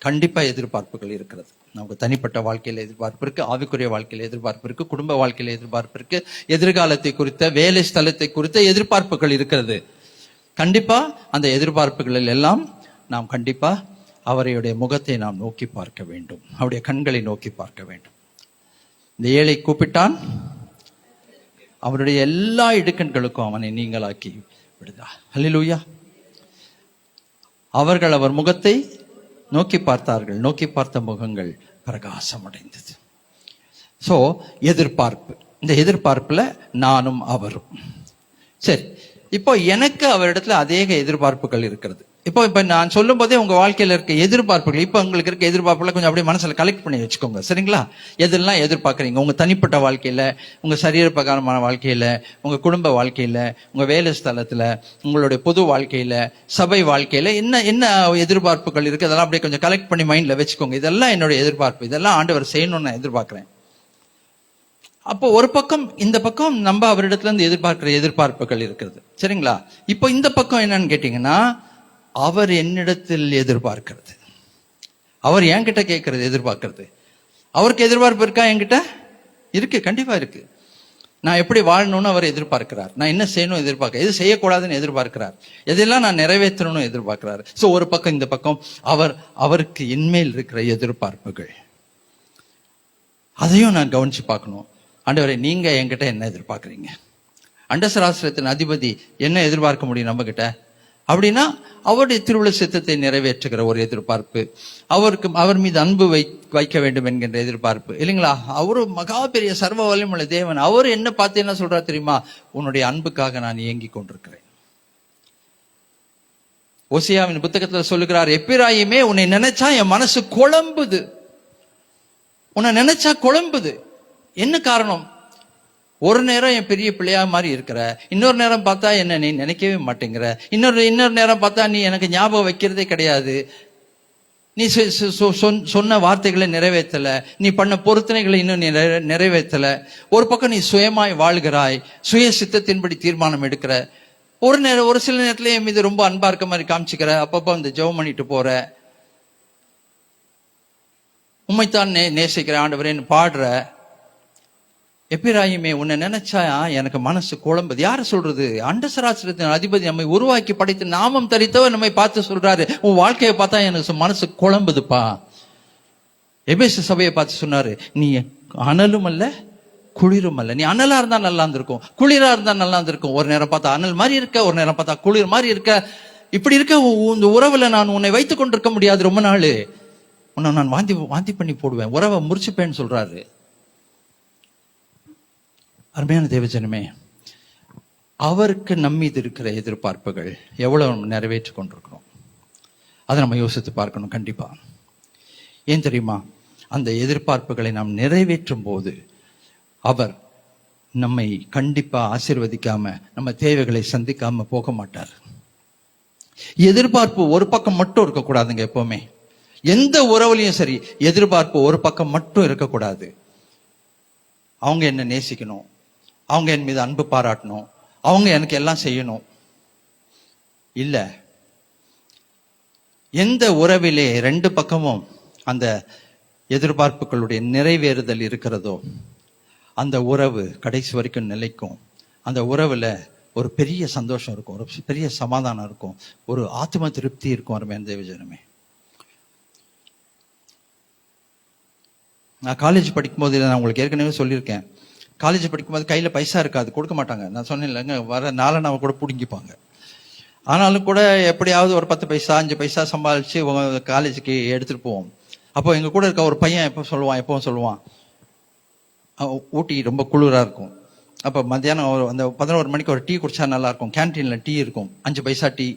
கண்டிப்பா எதிர்பார்ப்புகள் இருக்கிறது. நமக்கு தனிப்பட்ட வாழ்க்கையில எதிர்பார்ப்பு இருக்கு, ஆவிக்குரிய வாழ்க்கையில எதிர்பார்ப்பு இருக்கு, குடும்ப வாழ்க்கையில எதிர்பார்ப்பு இருக்கு, எதிர்காலத்தை குறித்த, வேலை ஸ்தலத்தை குறித்த எதிர்பார்ப்புகள் இருக்கிறது. கண்டிப்பா அந்த எதிர்பார்ப்புகளில் எல்லாம் நாம் கண்டிப்பா அவருடைய முகத்தை நாம் நோக்கி பார்க்க வேண்டும், அவருடைய கண்களை நோக்கி பார்க்க வேண்டும். இந்த ஏழை கூப்பிட்டான், அவருடைய எல்லா இடுக்கண்களுக்கும் அவனை நீங்களாக்கி விடுதா. அல்லேலூயா. அவர்கள் அவர் முகத்தை நோக்கி பார்த்தார்கள், நோக்கி பார்த்த முகங்கள் பிரகாசம் அடைந்தது. சோ எதிர்பார்ப்பு, இந்த எதிர்பார்ப்புல நானும் அவரும். சரி, இப்போ எனக்கு அவரிடத்துல அதே எதிர்பார்ப்புகள் இருக்கிறது. இப்போ நான் சொல்லும் போதே உங்க வாழ்க்கையில இருக்க எதிர்பார்ப்புகள், இப்போ உங்களுக்கு இருக்க எதிர்பார்ப்புகளை கொஞ்சம் அப்படியே மனசுல கலெக்ட் பண்ணி வச்சுக்கோங்க. சரிங்களா? எதெல்லாம் எதிர்பார்க்கறீங்க உங்க தனிப்பட்ட வாழ்க்கையில, உங்க சரீர பிரகாரமான வாழ்க்கையில, உங்க குடும்ப வாழ்க்கையில, உங்க வேலை ஸ்தலத்துல, உங்களுடைய பொது வாழ்க்கையில, சபை வாழ்க்கையில என்ன என்ன எதிர்பார்ப்புகள் இருக்கு, அதெல்லாம் அப்படியே கொஞ்சம் கலெக்ட் பண்ணி மைண்ட்ல வச்சுக்கோங்க. இதெல்லாம் என்னோட எதிர்பார்ப்பு, இதெல்லாம் ஆண்டவர் செய்யணும்னு நான் எதிர்பார்க்கிறேன். அப்போ ஒரு பக்கம், இந்த பக்கம் நம்ம அவரிடத்துல இருந்து எதிர்பார்க்கிற எதிர்பார்ப்புகள் இருக்கிறது. சரிங்களா? இப்போ இந்த பக்கம் என்னன்னு கேட்டீங்கன்னா, அவர் என்னிடத்தில் எதிர்பார்க்கிறது, அவர் என்கிட்ட கேட்கறது, எதிர்பார்க்கிறது. அவருக்கு எதிர்பார்ப்பு இருக்கா? என்கிட்ட இருக்கு, கண்டிப்பா இருக்கு. நான் எப்படி வாழணும்னு அவர் எதிர்பார்க்கிறார், நான் என்ன செய்யணும் எதிர்பார்க்க, எது செய்யக்கூடாதுன்னு எதிர்பார்க்கிறார், எதெல்லாம் நான் நிறைவேற்றணும்னு எதிர்பார்க்கிறார். சோ ஒரு பக்கம் இந்த பக்கம் அவருக்கு இன்மேல் இருக்கிற எதிர்பார்ப்புகள், அதையும் நான் கவனிச்சு பார்க்கணும். ஆண்டவரே, நீங்க என்கிட்ட என்ன எதிர்பார்க்கறீங்க? அண்டசராசிரத்தின் அதிபதி என்ன எதிர்பார்க்க முடியும் நம்ம கிட்ட அப்படின்னா, அவருடைய திருவுள சித்தத்தை நிறைவேற்றுகிற ஒரு எதிர்பார்ப்பு, அவர் மீது அன்பு வைக்க வேண்டும் என்கின்ற எதிர்பார்ப்பு, இல்லைங்களா? அவரு மகா பெரிய சர்வ வல்லமையுள்ள தேவன். அவர் என்ன பார்த்து என்ன சொல்றாரு தெரியுமா? உன்னுடைய அன்புக்காக நான் ஏங்கி கொண்டிருக்கிறேன். ஓசியாவின் புத்தகத்துல சொல்லுகிறார், எப்பிராயிமே, உன்னை நினைச்சா என் மனசு குழம்புது. உன்னை நினைச்சா குழம்புது. என்ன காரணம்? ஒரு நேரம் என் பெரிய பிள்ளையா மாதிரி இருக்கிற, இன்னொரு நேரம் பார்த்தா என்ன நீ நினைக்கவே மாட்டேங்கிற, இன்னொரு நேரம் பார்த்தா நீ எனக்கு ஞாபகம் வைக்கிறதே கிடையாது, நீ சொன்ன வார்த்தைகளை நிறைவேற்றல, நீ பண்ண பொருத்தனைகளை இன்னும் நிறைவேற்றல. ஒரு பக்கம் நீ சுயமாய் வாழ்கிறாய், சுய சித்தத்தின்படி தீர்மானம் எடுக்கிற, ஒரு சில நேரத்துல என் மீது ரொம்ப அன்பா இருக்க மாதிரி காமிச்சுக்கிற, அப்பப்போ இந்த ஜெபம் பண்ணிட்டு போற, உண்மைத்தான் நேசிக்கிற ஆண்டவரேன்னு பாடுற. எப்பிராயிமே, உன்னை நினைச்சா எனக்கு மனசு குழம்புது. யாரு சொல்றது? அண்டசராசிரத்தின் அதிபதி நம்மை உருவாக்கி படைத்து நாமம் தரித்தவர் நம்மை பார்த்து சொல்றாரு, உன் வாழ்க்கையை பார்த்தா எனக்கு மனசு குழம்புதுப்பா. எபேசு சபையை பார்த்து சொன்னாரு, நீ அனலும் அல்ல குளிரும் அல்ல. நீ அனலா இருந்தா நல்லா இருந்திருக்கும், குளிரா இருந்தா நல்லா இருந்திருக்கும். ஒரு நேரம் பார்த்தா அனல் மாதிரி இருக்க, ஒரு நேரம் பார்த்தா குளிர் மாதிரி இருக்க. இப்படி இருக்க இந்த உறவுல நான் உன்னை வைத்துக் கொண்டிருக்க முடியாது. ரொம்ப நாள் உன்னை நான் வாந்தி பண்ணி போடுவேன், உறவை முறிச்சுப்பேன்னு சொல்றாரு. அருமையான தேவஜனமே, அவருக்கு நம்மீது இருக்கிற எதிர்பார்ப்புகள் எவ்வளவு நிறைவேற்றி கொண்டிருக்கிறோம், அதை நம்ம யோசித்து பார்க்கணும் கண்டிப்பா. ஏன் தெரியுமா? அந்த எதிர்பார்ப்புகளை நாம் நிறைவேற்றும் போது அவர் நம்மை கண்டிப்பா ஆசீர்வதிக்காம, நம்ம தேவைகளை சந்திக்காம போக மாட்டார். எதிர்பார்ப்பு ஒரு பக்கம் மட்டும் இருக்கக்கூடாதுங்க. எப்பவுமே எந்த உறவுலையும் சரி, எதிர்பார்ப்பு ஒரு பக்கம் மட்டும் இருக்கக்கூடாது. அவங்க என்ன நேசிக்கணும், அவங்க என் மீது அன்பு பாராட்டணும், அவங்க எனக்கு எல்லாம் செய்யணும். இல்ல, எந்த உறவிலே ரெண்டு பக்கமும் அந்த எதிர்பார்ப்புகளுடைய நிறைவேறுதல் இருக்கிறதோ அந்த உறவு கடைசி வரைக்கும் நிலைக்கும். அந்த உறவுல ஒரு பெரிய சந்தோஷம் இருக்கும், ஒரு பெரிய சமாதானம் இருக்கும், ஒரு ஆத்ம திருப்தி இருக்கும். அருமையான தேவஜனமே, நான் காலேஜ் படிக்கும்போது, நான் உங்களுக்கு ஏற்கனவே சொல்லியிருக்கேன், காலேஜ் படிக்கும்போது கையில பைசா இருக்காது, கொடுக்க மாட்டாங்க. நான் சொன்னேன் இல்லைங்க, வர நாளை கூட பிடுங்கிப்பாங்க. ஆனாலும் கூட எப்படியாவது ஒரு 10 பைசா 5 பைசா சம்பாதிச்சு காலேஜுக்கு எடுத்துட்டு போவோம். அப்போ எங்க கூட இருக்க ஒரு பையன் எப்பவும் சொல்லுவான், ஊட்டி ரொம்ப குளிரா இருக்கும். அப்போ மத்தியானம் அந்த 11 மணிக்கு ஒரு டீ குடிச்சா நல்லா இருக்கும், கேன்டீன்ல டீ இருக்கும், 5 பைசா டீ.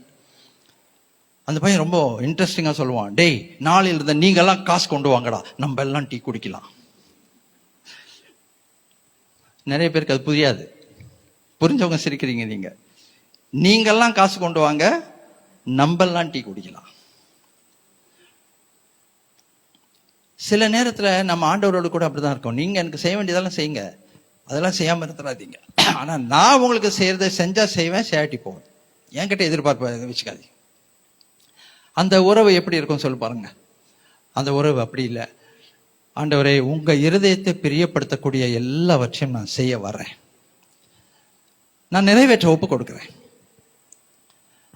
அந்த பையன் ரொம்ப இன்ட்ரெஸ்டிங்கா சொல்லுவான், டேய், நாளையில இருந்த நீங்க எல்லாம் காசு கொண்டு வாங்கடா, நம்ம எல்லாம் டீ குடிக்கலாம். நிறைய பேருக்கு அது புரியாது, புரிஞ்சவங்க சிரிக்கிறீங்க. நீங்கெல்லாம் காசு கொண்டு வாங்க, நம்பெல்லாம் டீ குடிக்கலாம். சில நேரத்துல நம்ம ஆண்டவரோடு கூட அப்படிதான் இருக்கோம். நீங்க எனக்கு செய்ய வேண்டியதெல்லாம் செய்யுங்க, அதெல்லாம் செய்யாம இருந்துடாதீங்க. ஆனா நான் உங்களுக்கு செய்யறதை செஞ்சா செய்வேன், சேட்டி போவேன். என்கிட்ட எதிர்பார்ப்பு வச்சுக்காதீங்க. அந்த உறவு எப்படி இருக்கும் சொல்லு பாருங்க. அந்த உறவு அப்படி இல்லை. ஆண்டவரே, உங்க இருதயத்தை பிரியப்படுத்தக்கூடிய எல்லாவற்றையும் நான் செய்ய வர்றேன், நான் நிறைவேற்ற ஒப்பு கொடுக்கிறேன்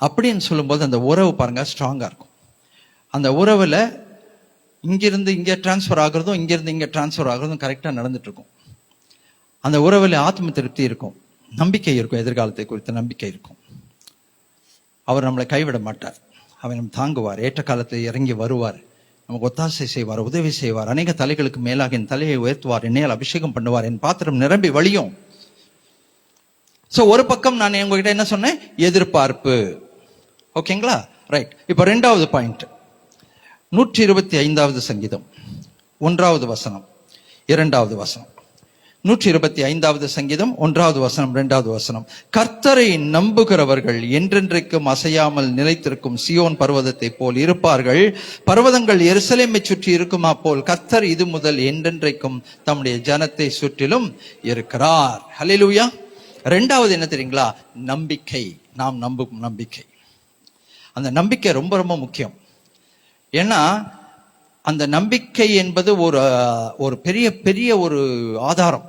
அப்படின்னு சொல்லும்போது அந்த உறவு பாருங்க ஸ்ட்ராங்கா இருக்கும். அந்த உறவுல இங்கிருந்து இங்க டிரான்ஸ்பர் ஆகுறதும் இங்கிருந்து இங்க டிரான்ஸ்பர் ஆகுறதும் கரெக்டா நடந்துட்டு இருக்கும். அந்த உறவுல ஆத்ம திருப்தி இருக்கும், நம்பிக்கை இருக்கும், எதிர்காலத்தை குறித்த நம்பிக்கை இருக்கும். அவர் நம்மளை கைவிட மாட்டார், அவர் நம்ம தாங்குவார், ஏற்ற காலத்தில் இறங்கி வருவார், நமக்கு ஒத்தாசை செய்வார், உதவி செய்வார். அநேக தலைகளுக்கு மேலாக என் தலையை உயர்த்துவார், என்னையால் அபிஷேகம் பண்ணுவார், என் பாத்திரம் நிரம்பி வழியும். சோ ஒரு பக்கம் நான் உங்ககிட்ட என்ன சொன்னேன்? எதிர்பார்ப்பு. ஓகேங்களா? ரைட். இப்போ 2வது பாயிண்ட், 125வது சங்கீதம் 1வது வசனம் 2வது வசனம். 125வது சங்கீதம் 1வது வசனம் 2வது வசனம். கர்த்தரை நம்புகிறவர்கள் என்றென்றைக்கும் அசையாமல் நிலைத்திருக்கும் சியோன் பர்வதத்தை போல் இருப்பார்கள். பர்வதங்கள் எருசலேமை சுற்றி இருக்குமா போல் கர்த்தர் இது முதல் என்றென்றைக்கும் தம்முடைய ஜனத்தை சுற்றிலும் இருக்கிறார். ஹல்லேலூயா. 2வது என்ன தெரியுங்களா? நம்பிக்கை. நாம் நம்பும் நம்பிக்கை. அந்த நம்பிக்கை ரொம்ப ரொம்ப முக்கியம். ஏன்னா அந்த நம்பிக்கை என்பது ஒரு பெரிய பெரிய ஒரு ஆதாரம்.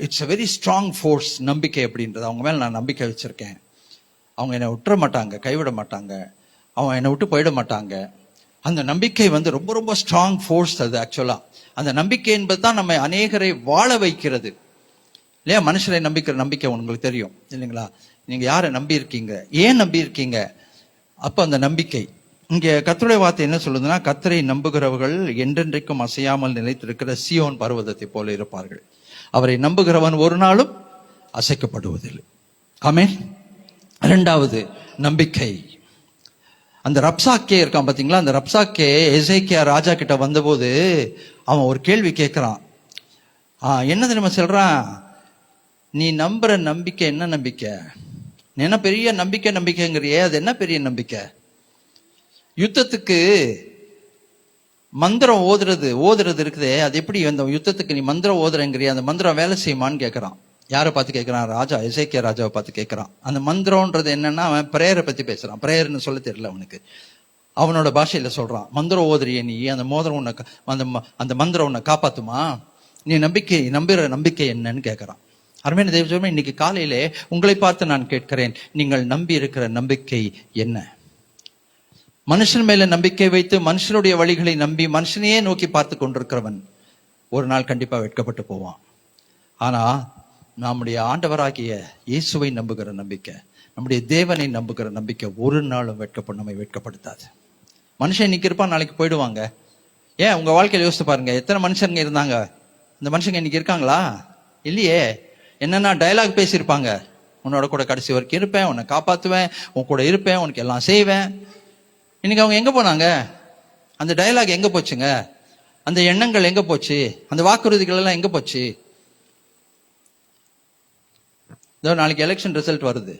It's a very strong force. நம்பிக்கை அப்படின்றது, அவங்க மேல நான் நம்பிக்கை வச்சிருக்கேன், அவங்க என்னை விட்டுற மாட்டாங்க, கைவிட மாட்டாங்க, அவங்க என்னை விட்டு போயிட மாட்டாங்க. அந்த நம்பிக்கை வந்து ரொம்ப ரொம்ப ஸ்ட்ராங் ஃபோர்ஸ். அது ஆக்சுவலா அந்த நம்பிக்கை என்பது தான் நம்ம அநேகரை வாழ வைக்கிறது இல்லையா? மனுஷரை நம்பிக்கிற நம்பிக்கை உங்களுக்கு தெரியும் இல்லைங்களா? நீங்க யாரை நம்பி இருக்கீங்க, ஏன் நம்பி இருக்கீங்க? அப்ப அந்த நம்பிக்கை இங்க கர்த்தருடைய வார்த்தை என்ன சொல்லுதுன்னா, கர்த்தரை நம்புகிறவர்கள் என்றென்றைக்கும் அசையாமல் நிலைத்திருக்கிற சியோன் பர்வதத்தை போல இருப்பார்கள். அவரை நம்புகிறவன் ஒரு நாளும் அசைக்கப்படுவதில்லை. ஆமென். 2வது நம்பிக்கை. அந்த ரப்சாக்கே இருக்கான் பாத்தீங்களா? அந்த ரப்சாக்கே எசேக்கியா ராஜா கிட்ட வந்தபோது அவன் ஒரு கேள்வி கேட்கிறான். என்ன தெரியுமா சொல்றான்? நீ நம்புற நம்பிக்கை என்ன நம்பிக்கை? நீ என்ன பெரிய நம்பிக்கைங்கிறியே, அது என்ன பெரிய நம்பிக்கை? யுத்தத்துக்கு மந்திரம் ஓதுறது இருக்குதே, அது எப்படி அந்த யுத்தத்துக்கு நீ மந்திரம் ஓதுறங்கிறிய, அந்த மந்திரம் வேலை செய்யுமான்னு கேட்கறான். யாரை பார்த்து கேட்கறான்? ராஜா, எசேக்கியா ராஜாவை பார்த்து கேட்கறான். அந்த மந்திரம்ன்றது என்னன்னா, அவன் பிரேயரை பத்தி பேசுறான். பிரேயர்னு சொல்ல தெரியல அவனுக்கு. அவனோட பாஷையில சொல்றான், மந்திரம் ஓதுறிய நீ, அந்த மோதிரம் உன்னை அந்த மந்திரம் உன்னை காப்பாத்துமா? நீ நம்புற நம்பிக்கை என்னன்னு கேட்கறான். அருமையான தேவஜனமே, இன்னைக்கு காலையிலே உங்களை பார்த்து நான் கேட்கிறேன், நீங்கள் நம்பி இருக்கிற நம்பிக்கை என்ன? மனுஷன் மேல நம்பிக்கை வைத்து மனுஷனுடைய வழிகளை நம்பி மனுஷனையே நோக்கி பார்த்து கொண்டிருக்கிறவன் ஒரு நாள் கண்டிப்பா வெட்கப்பட்டு போவான். ஆனா நம்முடைய ஆண்டவராகிய இயேசுவை நம்புகிற நம்பிக்கை, நம்முடைய தேவனை நம்புகிற நம்பிக்கை ஒரு நாளும் நம்மை வெட்கப்படுத்தாது. மனுஷன் இன்னைக்கு இருப்பான், நாளைக்கு போயிடுவாங்க. ஏன் உங்க வாழ்க்கையில யோசித்து பாருங்க, எத்தனை மனுஷங்க இருந்தாங்க? இந்த மனுஷங்க இன்னைக்கு இருக்காங்களா? இல்லையே. என்னன்னா டயலாக் பேசியிருப்பாங்க, உன்னோட கூட கடைசி வரைக்கும் இருப்பேன், உன்னை காப்பாத்துவேன், உன் கூட இருப்பேன், உனக்கு எல்லாம் செய்வேன். இன்னைக்கு அவங்க எங்க போனாங்க? அந்த டயலாக் எங்க போச்சுங்க? அந்த எண்ணங்கள் எங்க போச்சு? அந்த வாக்குறுதிகள் எல்லாம் எங்க போச்சு? நாளைக்கு எலெக்ஷன் ரிசல்ட் வருது.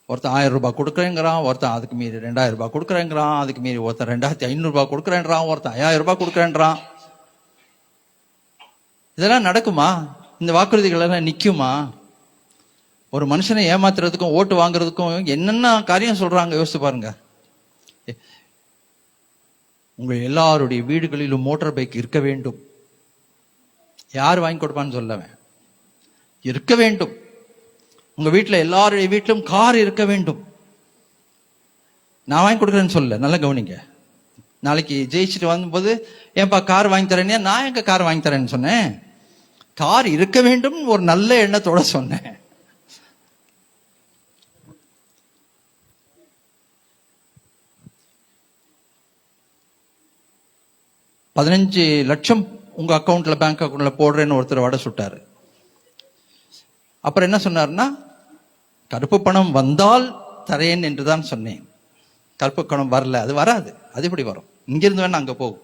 ஒருத்தன் 1000 ரூபாய் கொடுக்குறேங்கிறான், ஒருத்தன் அதுக்கு மீறி 2000 ரூபாய் கொடுக்குறேங்கிறான், அதுக்கு மீறி ஒருத்தன் 2500 ரூபாய் கொடுக்குறேன்றான், ஒருத்தன் 5000 ரூபாய் கொடுக்குறேன்றான். இதெல்லாம் நடக்குமா? இந்த வாக்குறுதிகள் எல்லாம் நிக்குமா? ஒரு மனுஷனை ஏமாத்துறதுக்கும் ஓட்டு வாங்குறதுக்கும் என்னென்ன காரியம் சொல்றாங்க யோசிச்சு பாருங்க. உங்க எல்லாருடைய வீடுகளிலும் மோட்டார் பைக் இருக்க வேண்டும். யார் வாங்கி கொடுப்பான்னு சொல்லவேன், இருக்க வேண்டும். உங்க வீட்டுல எல்லாருடைய வீட்டிலும் கார் இருக்க வேண்டும். நான் வாங்கி கொடுக்குறேன்னு சொல்ல, நல்லா கவனிங்க. நாளைக்கு ஜெயிச்சுட்டு வரும்போது ஏன்பா கார் வாங்கி தரேன், நான் எங்க கார் வாங்கி தரேன்னு சொன்னேன்? கார் இருக்க வேண்டும் ஒரு நல்ல எண்ணத்தோட சொன்னேன். $15 லட்சம் உங்க அக்கௌண்ட்ல, பேங்க் அக்கௌண்ட்ல போடுறேன்னு ஒருத்தர் வடை சுட்டாரு. அப்புறம் என்ன சொன்னார்னா, கருப்பு பணம் வந்தால் தரேன் என்றுதான் சொன்னேன். கருப்பு பணம் வரல, அது வராது. அது எப்படி வரும்? இங்கிருந்து வேணா அங்க போகும்.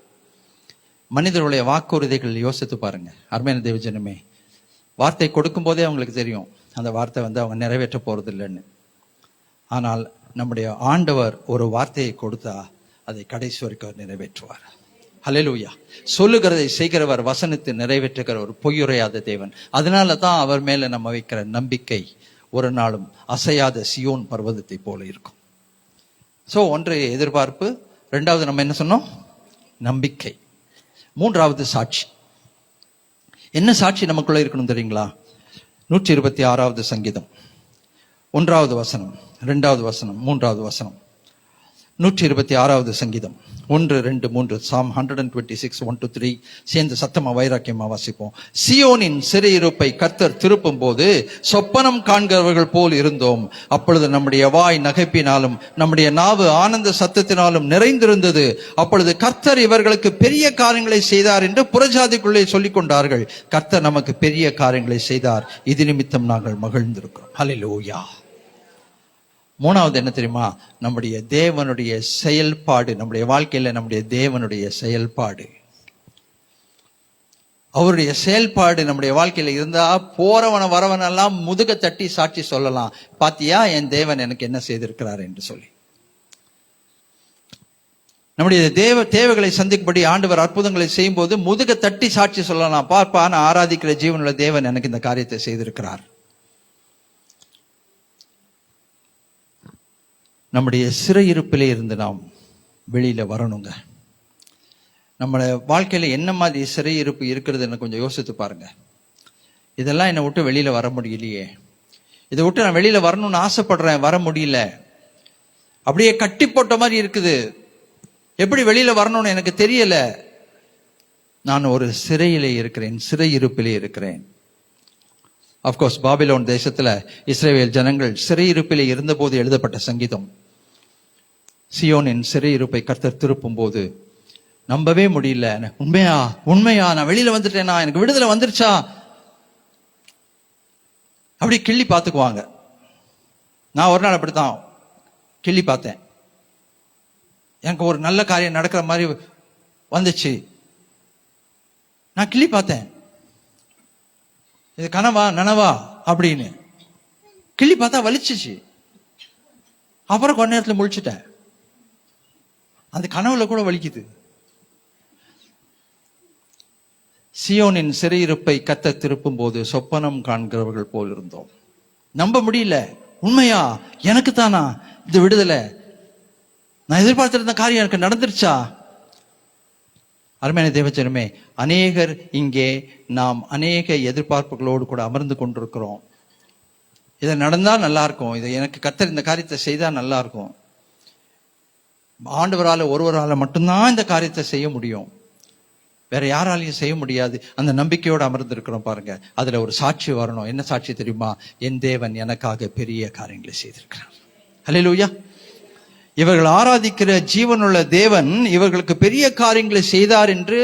மனிதர்களுடைய வாக்குறுதிகள் யோசித்து பாருங்க. அருமையான தேவஜனமே, வார்த்தை கொடுக்கும் போதே அவங்களுக்கு தெரியும் அந்த வார்த்தை அவங்க நிறைவேற்ற போறது இல்லைன்னு. ஆனால் நம்முடைய ஆண்டவர் ஒரு வார்த்தையை கொடுத்தா அதை கடைசி வரைக்கும் நிறைவேற்றுவார். ஹல்லேலூயா. சொல்லுகிறதை செய்கிறவர், வசனத்தை நிறைவேற்றுகிறவர், பொய்யுரையாத தேவன். அதனால தான் அவர் மேல நம்ம வைக்கிற நம்பிக்கை ஒரு நாளும் அசையாத சியோன் பர்வதத்தை போல இருக்கும். சோ ஒன்று எதிர்பார்ப்பு, 2வது நம்ம என்ன சொன்னோம்? நம்பிக்கை. 3வது சாட்சி. என்ன சாட்சி நமக்குள்ள இருக்கணும் தெரியுங்களா? 126வது சங்கீதம் 1வது வசனம், 2வது வசனம், 3வது வசனம். 126வது சங்கீதம் 1, 2, 3. Psalm 126, 1-3 சேர்ந்து சத்தமா வைராக்கியமா வாசிப்போம். சியோனின் சிறையிருப்பை கர்த்தர் திருப்பும் போது சொப்பனம் காண்கிறவர்கள் போல் இருந்தோம். அப்பொழுது நம்முடைய வாய் நகைப்பினாலும் நம்முடைய நாவு ஆனந்த சத்தத்தினாலும் நிறைந்திருந்தது. அப்பொழுது கர்த்தர் இவர்களுக்கு பெரிய காரியங்களை செய்தார் என்று புறஜாதிக்குள்ளே சொல்லிக் கொண்டார்கள். கர்த்தர் நமக்கு பெரிய காரியங்களை செய்தார், இது நிமித்தம் நாங்கள் மகிழ்ந்திருக்கிறோம். ஹல்லேலூயா. மூணாவது என்ன தெரியுமா? நம்முடைய தேவனுடைய செயல்பாடு, நம்முடைய வாழ்க்கையில நம்முடைய தேவனுடைய செயல்பாடு, அவருடைய செயல்பாடு நம்முடைய வாழ்க்கையில இருந்தா போறவன வரவனெல்லாம் முதுக தட்டி சாட்சி சொல்லலாம், பாத்தியா என் தேவன் எனக்கு என்ன செய்திருக்கிறார் என்று சொல்லி. நம்முடைய தேவைகளை சந்திக்கும்படி ஆண்டவர் அற்புதங்களை செய்யும் போது முதுக தட்டி சாட்சி சொல்லலாம், பார்ப்பா நான் ஆராதிக்கிற ஜீவனுள்ள தேவன் எனக்கு இந்த காரியத்தை செய்திருக்கிறார். நம்முடைய சிறையிருப்பிலே இருந்து நாம் வெளியில வரணுங்க. நம்ம வாழ்க்கையில என்ன மாதிரி சிறையிருப்பு இருக்கிறதுன்னு கொஞ்சம் யோசித்து பாருங்க. இதெல்லாம் என்னை விட்டு வெளியில வர முடியலையே, இதை விட்டு நான் வெளியில வரணும்னு ஆசைப்படுறேன், வர முடியல, அப்படியே கட்டி போட்ட மாதிரி இருக்குது, எப்படி வெளியில வரணும்னு எனக்கு தெரியல. நான் ஒரு சிறையிலே இருக்கிறேன், சிறையிருப்பிலே இருக்கிறேன். அப்கோர்ஸ் பாபிலோன் தேசத்துல இஸ்ரவேல் ஜனங்கள் சிறையிருப்பிலே இருந்தபோது எழுதப்பட்ட சங்கீதம். சியோனின் சிறையிருப்பை கர்த்தர் திருப்பும் போது நம்பவே முடியல. உண்மையா உண்மையா நான் வெளியில வந்துட்டேனா, எனக்கு விடுதலை வந்துருச்சா, அப்படி கிள்ளி பார்த்துக்குவாங்க. நான் ஒரு நாள் அப்படித்தான் கிள்ளி பார்த்தேன். எனக்கு ஒரு நல்ல காரியம் நடக்கிற மாதிரி வந்துச்சு, நான் கிள்ளி பார்த்தேன், இது கனவா நனவா அப்படின்னு கிள்ளி பார்த்தா வலிச்சிச்சு. அப்புறம் கொஞ்ச நேரத்துல முழிச்சிட்டேன், அந்த கனவுல கூட வலிக்குது. சியோனின் சிறையிருப்பை கர்த்தர் திருப்பும் போது சொப்பனம் காண்கிறவர்கள் போல் இருந்தோம். நம்ப முடியல, உண்மையா எனக்கு தானா இந்த விடுதலை, நான் எதிர்பார்த்திருந்த காரியம் எனக்கு நடந்துருச்சா? அருமையான தேவஜனமே, அநேகர் இங்கே நாம் அநேக எதிர்பார்ப்புகளோடு கூட அமர்ந்து கொண்டிருக்கிறோம். இதை நடந்தா நல்லா இருக்கும், இதை எனக்கு கர்த்தர் இந்த காரியத்தை செய்தா நல்லா இருக்கும். ஆண்டவரால ஒருவரால மட்டும்தான் இந்த காரியத்தை செய்ய முடியும், வேற யாராலையும் செய்ய முடியாது. அந்த நம்பிக்கையோடு அமர்ந்து இருக்கிறோம் பாருங்க. அதுல ஒரு சாட்சி வரணும். என்ன சாட்சி தெரியுமா? என் தேவன் எனக்காக பெரிய காரியங்களை செய்திருக்கிறார். அல்லேலூயா. இவர்கள் ஆராதிக்கிற ஜீவனுள்ள தேவன் இவர்களுக்கு பெரிய காரியங்களை செய்தார் என்று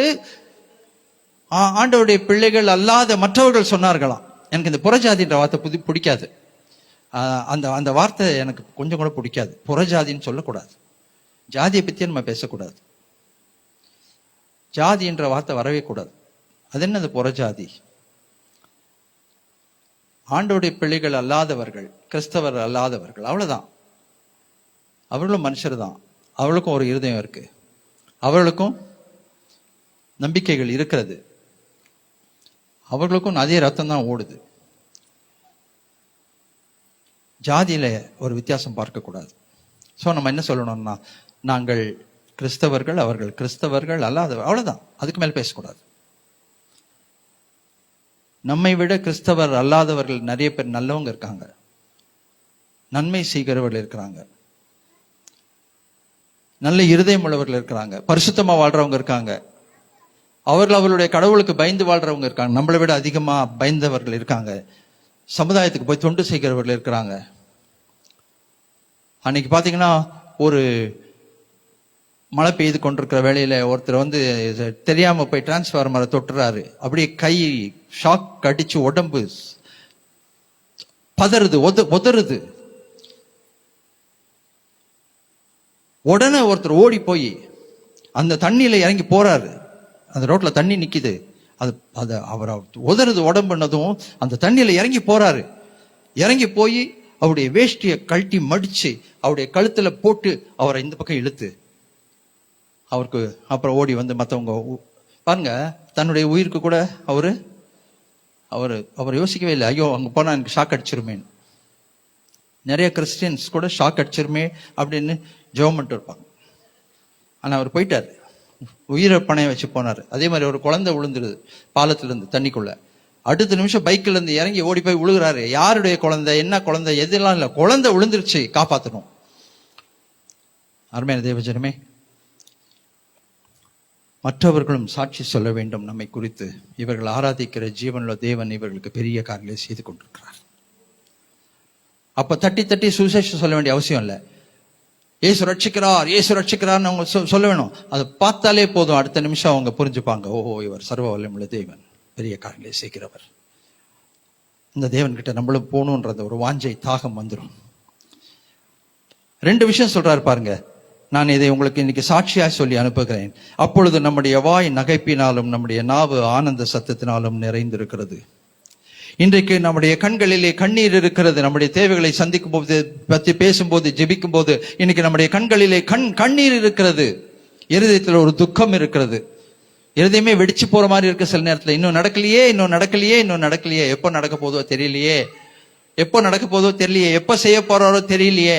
ஆண்டவருடைய பிள்ளைகள் அல்லாத மற்றவர்கள் சொன்னார்களாம். எனக்கு இந்த புறஜாதின்ற வார்த்தை பிடிக்காது. அந்த வார்த்தை எனக்கு கொஞ்சம் கூட பிடிக்காது. புறஜாதின்னு சொல்லக்கூடாது, ஜாதியை பத்தி நம்ம பேசக்கூடாது, ஜாதி என்ற வார்த்தை வரவே கூடாது. அது என்னது புறஜாதி? ஆண்டவருடைய பிள்ளைகள் அல்லாதவர்கள், கிறிஸ்தவர் அல்லாதவர்கள், அவ்வளவுதான். அவர்களும் மனுஷர் தான், அவளுக்கும் ஒரு இருதயம் இருக்கு, அவர்களுக்கும் நம்பிக்கைகள் இருக்கிறது, அவர்களுக்கும் அதே ரத்தம் தான் ஓடுது. ஜாதியில ஒரு வித்தியாசம் பார்க்கக்கூடாது. ஸோ நம்ம என்ன சொல்லணும்னா, நாங்கள் கிறிஸ்தவர்கள், அவர்கள் கிறிஸ்தவர்கள் அல்லாதவர், அவ்வளவுதான். அதுக்கு மேல பேசக்கூடாது. நம்மை விட கிறிஸ்தவர் அல்லாதவர்கள் நிறைய பேர் நல்லவங்க இருக்காங்க, நன்மை செய்கிறவர்கள் இருக்கிறாங்க, நல்ல இருதயம் உள்ளவர்கள் இருக்கிறாங்க, பரிசுத்தமா வாழ்றவங்க இருக்காங்க, அவர்கள் அவர்களுடைய கடவுளுக்கு பயந்து வாழ்றவங்க இருக்காங்க, நம்மளை விட அதிகமா பயந்தவர்கள் இருக்காங்க, சமுதாயத்துக்கு போய் தொண்டு செய்கிறவர்கள் இருக்கிறாங்க. அன்னைக்கு பாத்தீங்கன்னா ஒரு மழை பெய்து கொண்டிருக்கிற வேளையில ஒருத்தர் தெரியாம போய் டிரான்ஸ்ஃபார்மரை தொட்டுறாரு. அப்படியே கை ஷாக் அடிச்சு உடம்பு பதறுது, உதறுது. உடனே ஒருத்தர் ஓடி போய் அந்த தண்ணியில இறங்கி போறாரு. அந்த ரோட்ல தண்ணி நிக்குது, அது அவர் உதறுது உடம்புனதும் அந்த தண்ணியில இறங்கி போறாரு. இறங்கி போய் அவருடைய வேஷ்டியை கழட்டி மடிச்சு அவருடைய கழுத்துல போட்டு அவரை இந்த பக்கம் இழுத்து அவருக்கு அப்புறம் ஓடி வந்து மற்றவங்க பாருங்க, தன்னுடைய உயிருக்கு கூட அவர் யோசிக்கவே இல்லை, ஐயோ அங்க போனா எனக்கு ஷாக் அடிச்சிருமேன்னு. நிறைய கிறிஸ்டியன்ஸ் கூட ஷாக் அடிச்சிருமே அப்படின்னு ஜெபம் பண்ணிட்டு இருப்பாங்க. ஆனா அவர் போயிட்டாரு, உயிரை பணைய வச்சு போனாரு. அதே மாதிரி ஒரு குழந்தை விழுந்துருது பாலத்துல இருந்து தண்ணிக்குள்ள. அடுத்த நிமிஷம் பைக்ல இருந்து இறங்கி ஓடி போய் விழுகிறாரு. யாருடைய குழந்தை, என்ன குழந்தை, எதெல்லாம் இல்லை, குழந்தை விழுந்துருச்சு, காப்பாற்றணும். அருமையான தேவஜனமே, மற்றவர்களும் சாட்சி சொல்ல வேண்டும் நம்மை குறித்து. இவர்கள் ஆராதிக்கிற ஜீவனுள்ள தேவன் இவர்களுக்கு பெரிய காரியங்களை செய்து கொண்டிருக்கிறார். அப்ப தட்டி தட்டி சுவிசேஷம் சொல்ல வேண்டிய அவசியம் இல்லை. ஏசு ரட்சிக்கிறார், ஏசு ரட்சிக்கிறார்னு அவங்க சொல்ல வேணும். அதை பார்த்தாலே போதும், அடுத்த நிமிஷம் அவங்க புரிஞ்சுப்பாங்க, ஓஹோ இவர் சர்வ வல்லமையுள்ள தேவன், பெரிய காரியங்களை செய்கிறவர். இந்த தேவன் கிட்ட நம்மளும் போகணுன்ற ஒரு வாஞ்சை தாகம் வந்துடும். 2 விஷயம் சொல்றாரு பாருங்க. நான் இதை உங்களுக்கு இன்னைக்கு சாட்சியாய் சொல்லி அனுப்புகிறேன். அப்பொழுது நம்முடைய வாய் நகைப்பினாலும் நம்முடைய நாவு ஆனந்த சத்தத்தினாலும் நிறைந்திருக்கிறது. இன்றைக்கு நம்முடைய கண்களிலே கண்ணீர் இருக்கிறது. நம்முடைய தேவைகளை சந்திக்கும் போது, பற்றி பேசும்போது, ஜெபிக்கும் போது, இன்னைக்கு நம்முடைய கண்களிலே கண்ணீர் இருக்கிறது. இருதயத்தில் ஒரு துக்கம் இருக்கிறது. இருதயமே வெடிச்சு போற மாதிரி இருக்கு சில நேரத்தில். இன்னும் நடக்கலையே, எப்போ நடக்க போதோ தெரியலையே, எப்போ செய்ய போறாரோ தெரியலையே,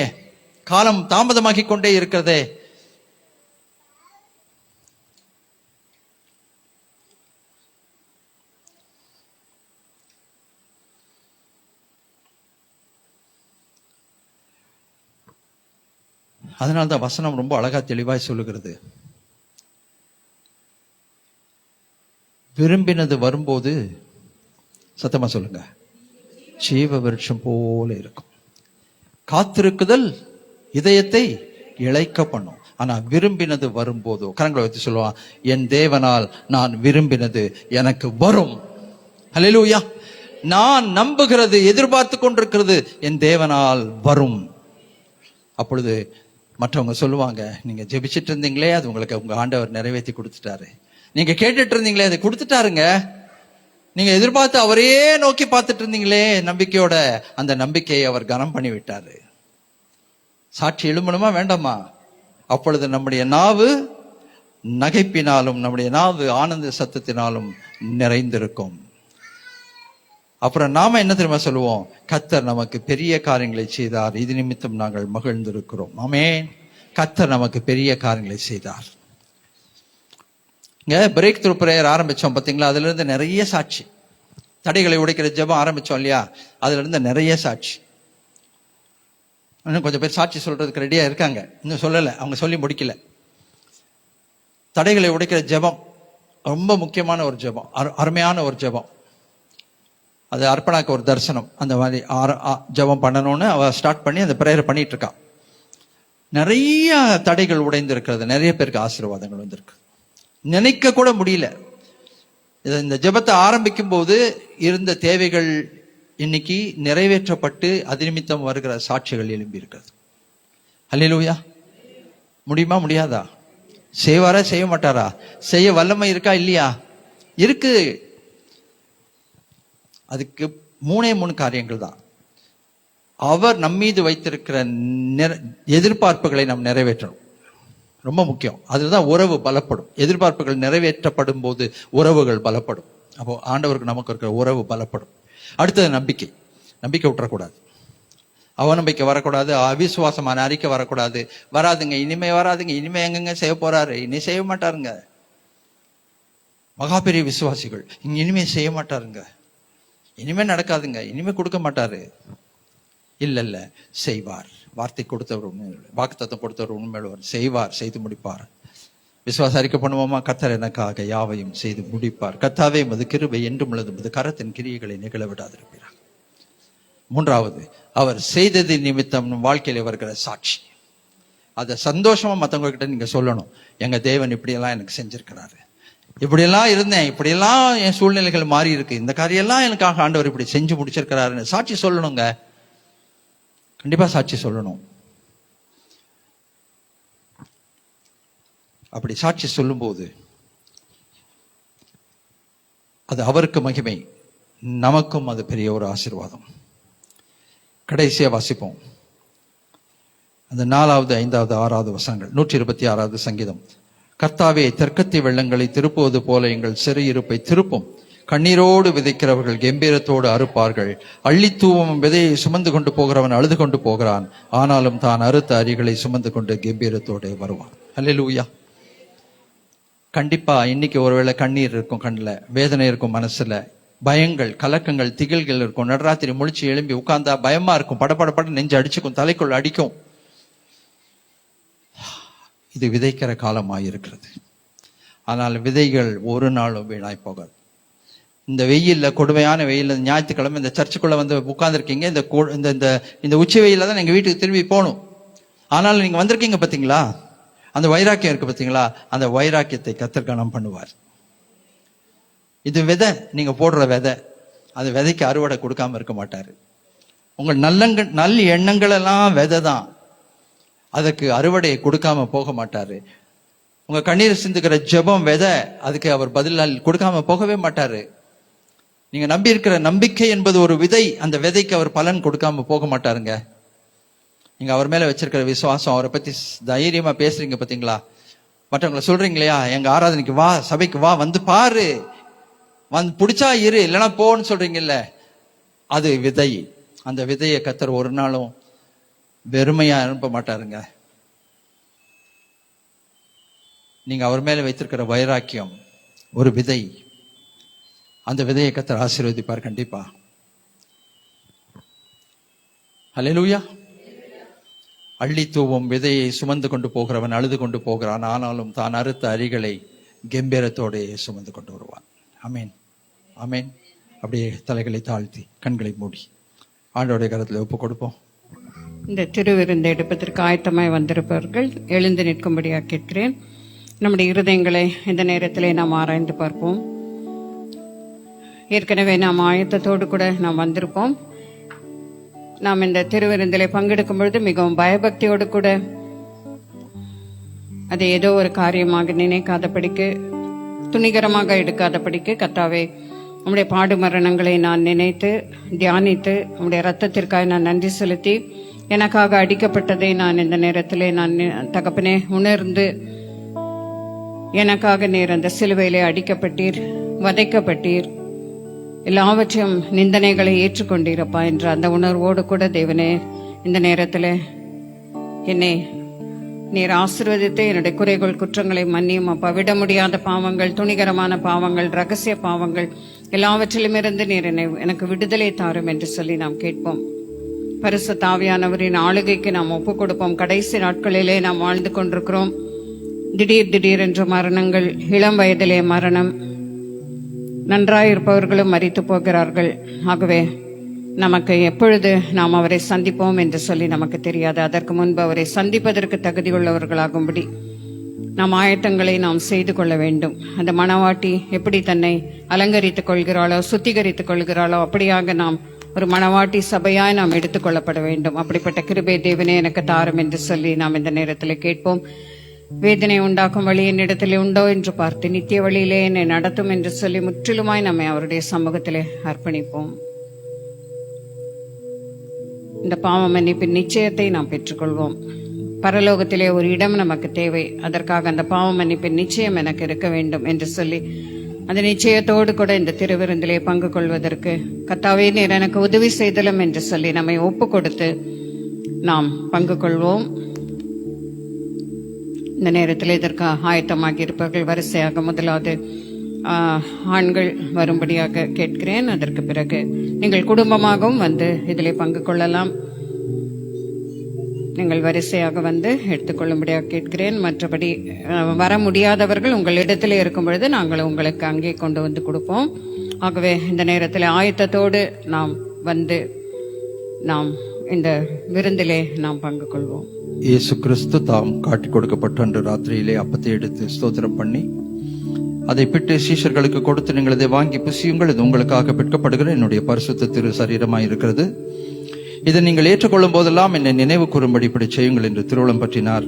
காலம் தாமதமாக்கி கொண்டே இருக்கிறதே. அதனால்தான் வசனம் ரொம்ப அழகா தெளிவாய் சொல்லுகிறது. விரும்பினது வரும்போது, சத்தமா சொல்லுங்க, ஜீவ விருட்சம் போல இருக்கும். காத்திருக்குதல் இதயத்தை இளைக்க பண்ணும். ஆனா விரும்பினது வரும்போதோ, கரங்களை வைத்து சொல்லுவான், என் தேவனால் நான் விரும்பினது எனக்கு வரும். ஹல்லேலூயா. நான் நம்புகிறது, எதிர்பார்த்து கொண்டிருக்கிறது என் தேவனால் வரும். அப்பொழுது மற்றவங்க சொல்லுவாங்க, நீங்க ஜெபிச்சிட்டு இருந்தீங்களே, அது உங்களுக்கு உங்க ஆண்டவர் நிறைவேற்றி கொடுத்துட்டாரு. நீங்க கேட்டுட்டு இருந்தீங்களே, அதை கொடுத்துட்டாருங்க. நீங்க எதிர்பார்த்து அவரையே நோக்கி பார்த்துட்டு இருந்தீங்களே நம்பிக்கையோட, அந்த நம்பிக்கையை அவர் கனம் பண்ணி விட்டாரு. சாட்சி எழும்பணுமா வேண்டாமா? அப்பொழுது நம்முடைய நாவு நகைப்பினாலும் நம்முடைய நாவு ஆனந்த சத்தத்தினாலும் நிறைந்திருக்கும். அப்புறம் நாம என்ன தெரியுமா சொல்லுவோம்? கர்த்தர் நமக்கு பெரிய காரியங்களை செய்தார், இது நிமித்தம் நாங்கள் மகிழ்ந்திருக்கிறோம். ஆமென். கர்த்தர் நமக்கு பெரிய காரியங்களை செய்தார். இங்க பிரேக் த்ரூ பிரேயர் ஆரம்பிச்சோம் பாத்தீங்களா? அதுல இருந்து நிறைய சாட்சி. தடைகளை உடைக்கிற ஜெபம் ஆரம்பிச்சோம் இல்லையா? அதுல இருந்து நிறைய சாட்சி. இன்னும் கொஞ்சம் பேர் சாட்சி சொல்றதுக்கு ரெடியா இருக்காங்க, இன்னும் சொல்லல, அவங்க சொல்லி முடிக்கல. தடைகளை உடைக்கிற ஜெபம் ரொம்ப முக்கியமான ஒரு ஜெபம், அருமையான ஒரு ஜெபம். அது அர்ப்பணாக்கு ஒரு தரிசனம். அந்த மாதிரி ஜெபம் பண்ணணும்னு அவ ஸ்டார்ட் பண்ணி அந்த பிரேயர் பண்ணிட்டு இருக்கா. நிறைய தடைகள் உடைந்து இருக்கிறது, நிறைய பேருக்கு ஆசீர்வாதங்கள் வந்திருக்கு. நினைக்க கூட முடியல. இந்த ஜெபத்தை ஆரம்பிக்கும் போது இருந்த தேவைகள் இன்னைக்கு நிறைவேற்றப்பட்டு அது நிமித்தம் வருகிற சாட்சிகள் எழும்பி இருக்கிறது. ஹல்லேலூயா. முடியுமா முடியாதா? செய்வாரா செய்ய மாட்டாரா? செய்ய வல்லமை இருக்கா இல்லையா? இருக்கு. அதுக்கு 3 காரியங்கள் தான். அவர் நம்மீது வைத்திருக்கிற எதிர்பார்ப்புகளை நாம் நிறைவேற்றணும். ரொம்ப முக்கியம். அதுதான் உறவு பலப்படும். எதிர்பார்ப்புகள் நிறைவேற்றப்படும் போது உறவுகள் பலப்படும். அப்போ ஆண்டவருக்கு நமக்கு இருக்கிற உறவு பலப்படும். அடுத்தது நம்பிக்கை. நம்பிக்கை விட்டுறக்கூடாது. அவநம்பிக்கை வரக்கூடாது. அவிசுவாசமான அறிக்கை வரக்கூடாது. வராதுங்க, இனிமே வராதுங்க, இனிமே எங்கெங்க செய்ய போறாரு, இனி செய்ய மாட்டாருங்க. மகா பெரிய விசுவாசிகள் இனிமே செய்ய மாட்டாருங்க, இனிமே நடக்காதுங்க, இனிமே கொடுக்க மாட்டாரு. இல்ல செய்வார். வார்த்தை கொடுத்தவர் உண்மையுள்ள, வாக்குத்தத்தம் கொடுத்தவர் உண்மையுள்ளவர். செய்வார், செய்து முடிப்பார். விசுவாச அறிக்கை பண்ணுவோமா? கர்த்தர் எனக்காக யாவையும் செய்து முடிப்பார். கர்த்தாவே உமது கிருபை என்றும் உள்ளது, உமது கரத்தின் கிரியைகளை நிகழ விடாதிருக்கிறார். 3வது, அவர் செய்தது நிமித்தம் வாழ்க்கையில வருகிற சாட்சி. அதை சந்தோஷமா மற்றவங்க கிட்ட நீங்க சொல்லணும். எங்க தேவன் இப்படியெல்லாம் எனக்கு செஞ்சிருக்கிறாரு, இப்படியெல்லாம் இருந்தேன், இப்படியெல்லாம் என் சூழ்நிலைகள் மாறி இருக்கு, இந்த காரியெல்லாம் எனக்காக ஆண்டவர் இப்படி செஞ்சு முடிச்சிருக்கிறாருன்னு சாட்சி சொல்லணுங்க. கண்டிப்பா சாட்சி சொல்லணும். அப்படி சாட்சி சொல்லும்போது அது அவருக்கு மகிமை, நமக்கும் அது பெரிய ஒரு ஆசீர்வாதம். கடைசியா வாசிப்போம் அந்த 4வது, 5வது, 6வது வசனங்கள். 126வது சங்கீதம். கர்த்தாவே, தெற்கத்தி வெள்ளங்களை திருப்புவது போல எங்கள் சிறையிருப்பை திருப்பும். கண்ணீரோடு விதைக்கிறவர்கள் கம்பீரத்தோடு அறுப்பார்கள். அள்ளித்தூவும் விதையை சுமந்து கொண்டு போகிறவன் அழுது கொண்டு போகிறான், ஆனாலும் தான் அறுத்த அரிகளை சுமந்து கொண்டு கம்பீரத்தோடு வருவான். அல்லேலூயா. கண்டிப்பா இன்னைக்கு ஒருவேளை கண்ணீர் இருக்கும், கண்ணில் வேதனை இருக்கும், மனசுல பயங்கள், கலக்கங்கள், திகில்கள் இருக்கும். நடராத்திரி முழிச்சு எழும்பி உட்கார்ந்தா பயமா இருக்கும், படபடப்பட நெஞ்சு அடிச்சுக்கும், தலைக்குள் அடிக்கும். இது விதைக்கிற காலமாயிருக்கிறது. ஆனால் விதைகள் ஒரு நாளும் வீணாய் போகாது. இந்த வெயில்ல, கொடுமையான வெயில்ல, ஞாயிற்றுக்கிழமை இந்த சர்ச்சுக்குள்ள வந்து உட்கார்ந்துருக்கீங்க. இந்த உச்சி வெயில தான் எங்க வீட்டுக்கு திரும்பி போகணும். ஆனாலும் நீங்க வந்திருக்கீங்க பாத்தீங்களா? அந்த வைராக்கியம் இருக்கு பாத்தீங்களா? அந்த வைராக்கியத்தை கர்த்தர் கனம் பண்ணுவார். இது விதை, நீங்க போடுற விதை. அது விதைக்கு அறுவடை கொடுக்காம இருக்க மாட்டாரு. உங்கள் நல் எண்ணங்கள் எல்லாம் விதை தான். அதுக்கு அறுவடையை கொடுக்காம போக மாட்டாரு. உங்க கண்ணீர் சிந்துக்கிற ஜெபம் விதை, அதுக்கு அவர் பதில் கொடுக்காம போகவே மாட்டாரு. நீங்க நம்பி இருக்கிற நம்பிக்கை என்பது ஒரு விதை, அந்த விதைக்கு அவர் பலன் கொடுக்காம போக மாட்டாருங்க. நீங்க அவர் மேல வச்சிருக்கிற விசுவாசம், அவரை பத்தி தைரியமா பேசுறீங்க பாத்தீங்களா, மற்றவங்களை சொல்றீங்க இல்லையா, எங்க ஆராதனைக்கு வா, சபைக்கு வா, வந்து பாரு, வந்து பிடிச்சா இரு, இல்லைன்னா போன்னு சொல்றீங்கல்ல, அது விதை. அந்த விதையை கர்த்தர் ஒரு நாளும் வெறுமையா அனுப்ப மாட்டாருங்க. நீங்க அவர் மேல வைத்திருக்கிற வைராக்கியம் ஒரு விதை, அந்த விதையை கர்த்தர் ஆசீர்வதிப்பார் கண்டிப்பா. அல்லேலூயா. அள்ளி தூவும் விதையை சுமந்து கொண்டு போகிறவன் அழுது கொண்டு போகிறான், ஆனாலும் தான் அறுத்த அரிகளை கெம்பீரத்தோடு சுமந்து கொண்டு வருவான். ஆமேன், ஆமேன். அப்படியே தலைகளை தாழ்த்தி கண்களை மூடி ஆண்டோடைய கரத்தில் ஒப்பு கொடுப்போம். இந்த திருவிருந்தை எடுப்பதற்கு ஆயத்தமாய் வந்திருப்பவர்கள் எழுந்து நிற்கும்படியாக கேட்கிறேன். நம்முடைய இருதயங்களை இந்த நேரத்திலே நாம் ஆராய்ந்து பார்ப்போம். ஏற்கனவே நாம் ஆயத்தத்தோடு கூட நாம் வந்திருப்போம். நாம் இந்த திருவிருந்திலே பங்கெடுக்கும் பொழுது மிகவும் பயபக்தியோடு கூட அதை ஏதோ ஒரு காரியமாக நினைக்காதபடிக்கு, துணிகரமாக எடுக்காதபடிக்கு, கர்த்தாவே உம்முடைய பாடு மரணங்களை நான் நினைத்து தியானித்து உம்முடைய இரத்தத்திற்காக நான் நன்றி செலுத்தி, எனக்காக அடிக்கப்பட்டதை நான் இந்த நேரத்திலே நான் தகப்பனே உணர்ந்து, எனக்காக நீர் அந்த சிலுவையிலே அடிக்கப்பட்டீர், வதைக்கப்பட்டீர், எல்லாவற்றையும் நிந்தனைகளை ஏற்றுக்கொண்டீரப்பா என்ற அந்த உணர்வோடு கூட தேவனே இந்த நேரத்தில் என்னை நீர் ஆசீர்வதித்து என்னுடைய குறைகள் குற்றங்களை மன்னியும் அப்பா. விட முடியாத பாவங்கள், துணிகரமான பாவங்கள், ரகசிய பாவங்கள் எல்லாவற்றிலும் இருந்து நீர் எனக்கு விடுதலை தாரும் என்று சொல்லி நாம் கேட்போம். பரிசுத்த ஆவியானவரின் ஆளுகைக்கு நாம் ஒப்பு கொடுப்போம். கடைசி நாட்களிலே நாம் வாழ்ந்து கொண்டிருக்கிறோம். திடீர் என்ற மரணங்கள், இளம் வயதிலே மரணம், நன்றாயிருப்பவர்களும் மரித்து போகிறார்கள். ஆகவே நமக்கு எப்பொழுது நாம் அவரை சந்திப்போம் என்று சொல்லி நமக்கு தெரியாது. அதற்கு முன்பு அவரை சந்திப்பதற்கு தகுதியுள்ளவர்களாகும்படி நாம் ஆயத்தங்களை நாம் செய்து கொள்ள வேண்டும். அந்த மணவாட்டி எப்படி தன்னை அலங்கரித்துக் கொள்கிறாளோ, சுத்திகரித்துக் கொள்கிறாளோ, அப்படியாக நாம் ஒரு மணவாட்டி சபையாய் நாம் எடுத்துக்கொள்ளப்பட வேண்டும். அப்படிப்பட்ட கிருபை தேவனே எனக்கு தாரும் என்று சொல்லி நாம் இந்த நேரத்தில் கேட்போம். வேதனை உண்டாக்கும் வழி என்னிடத்திலே உண்டோ என்று பார்த்து நித்திய வழியிலே என்னை நடத்தும் என்று சொல்லி முற்றிலுமாய் நம்மை அவருடைய சமூகத்திலே அர்ப்பணிப்போம். இந்த பாவ மன்னிப்பின் நிச்சயத்தை நாம் பெற்றுக்கொள்வோம். பரலோகத்திலே ஒரு இடம் நமக்கு தேவை. அதற்காக அந்த பாவ மன்னிப்பின் நிச்சயம் எனக்கு இருக்க வேண்டும் என்று சொல்லி அந்த நிச்சயத்தோடு கூட இந்த திருவிருந்திலே பங்கு கொள்வதற்கு கர்த்தாவே நீர் எனக்கு உதவி செய்தலும் என்று சொல்லி நம்மை ஒப்பு கொடுத்து நாம் பங்கு கொள்வோம். இந்த நேரத்தில் இதற்கு ஆயத்தமாகி இருப்பவர்கள் வரிசையாக முதலாவது ஆண்கள் வரும்படியாக கேட்கிறேன். அதற்கு பிறகு நீங்கள் குடும்பமாகவும் வந்து இதில் பங்கு கொள்ளலாம். நீங்கள் வரிசையாக வந்து எடுத்துக்கொள்ளும்படியாக கேட்கிறேன். மற்றபடி வர முடியாதவர்கள் உங்களிடத்தில் இருக்கும் பொழுது நாங்கள் உங்களுக்கு அங்கே கொண்டு வந்து கொடுப்போம். ஆகவே இந்த நேரத்தில் ஆயத்தத்தோடு நாம் வந்து நாம் இந்த விருந்திலே நாம் பங்கு கொள்வோம். இயேசு கிறிஸ்து தாம் காட்டி கொடுக்கப்பட்ட அன்று ராத்திரியிலே அப்பத்தை எடுத்து ஸ்தோத்திரம் பண்ணி அதை பிட்டு சீஷர்களுக்கு கொடுத்து, நீங்கள் இதை வாங்கி புசியுங்கள், இது உங்களுக்காக பிற்கப்படுகிற என்னுடைய பரிசுத்த திரு சரீரமாய் இருக்கிறது, இதை நீங்கள் ஏற்றுக்கொள்ளும் போதெல்லாம் என்னை நினைவு கூறும்படி இப்படி செய்யுங்கள் என்று திருவுளம் பற்றினார்.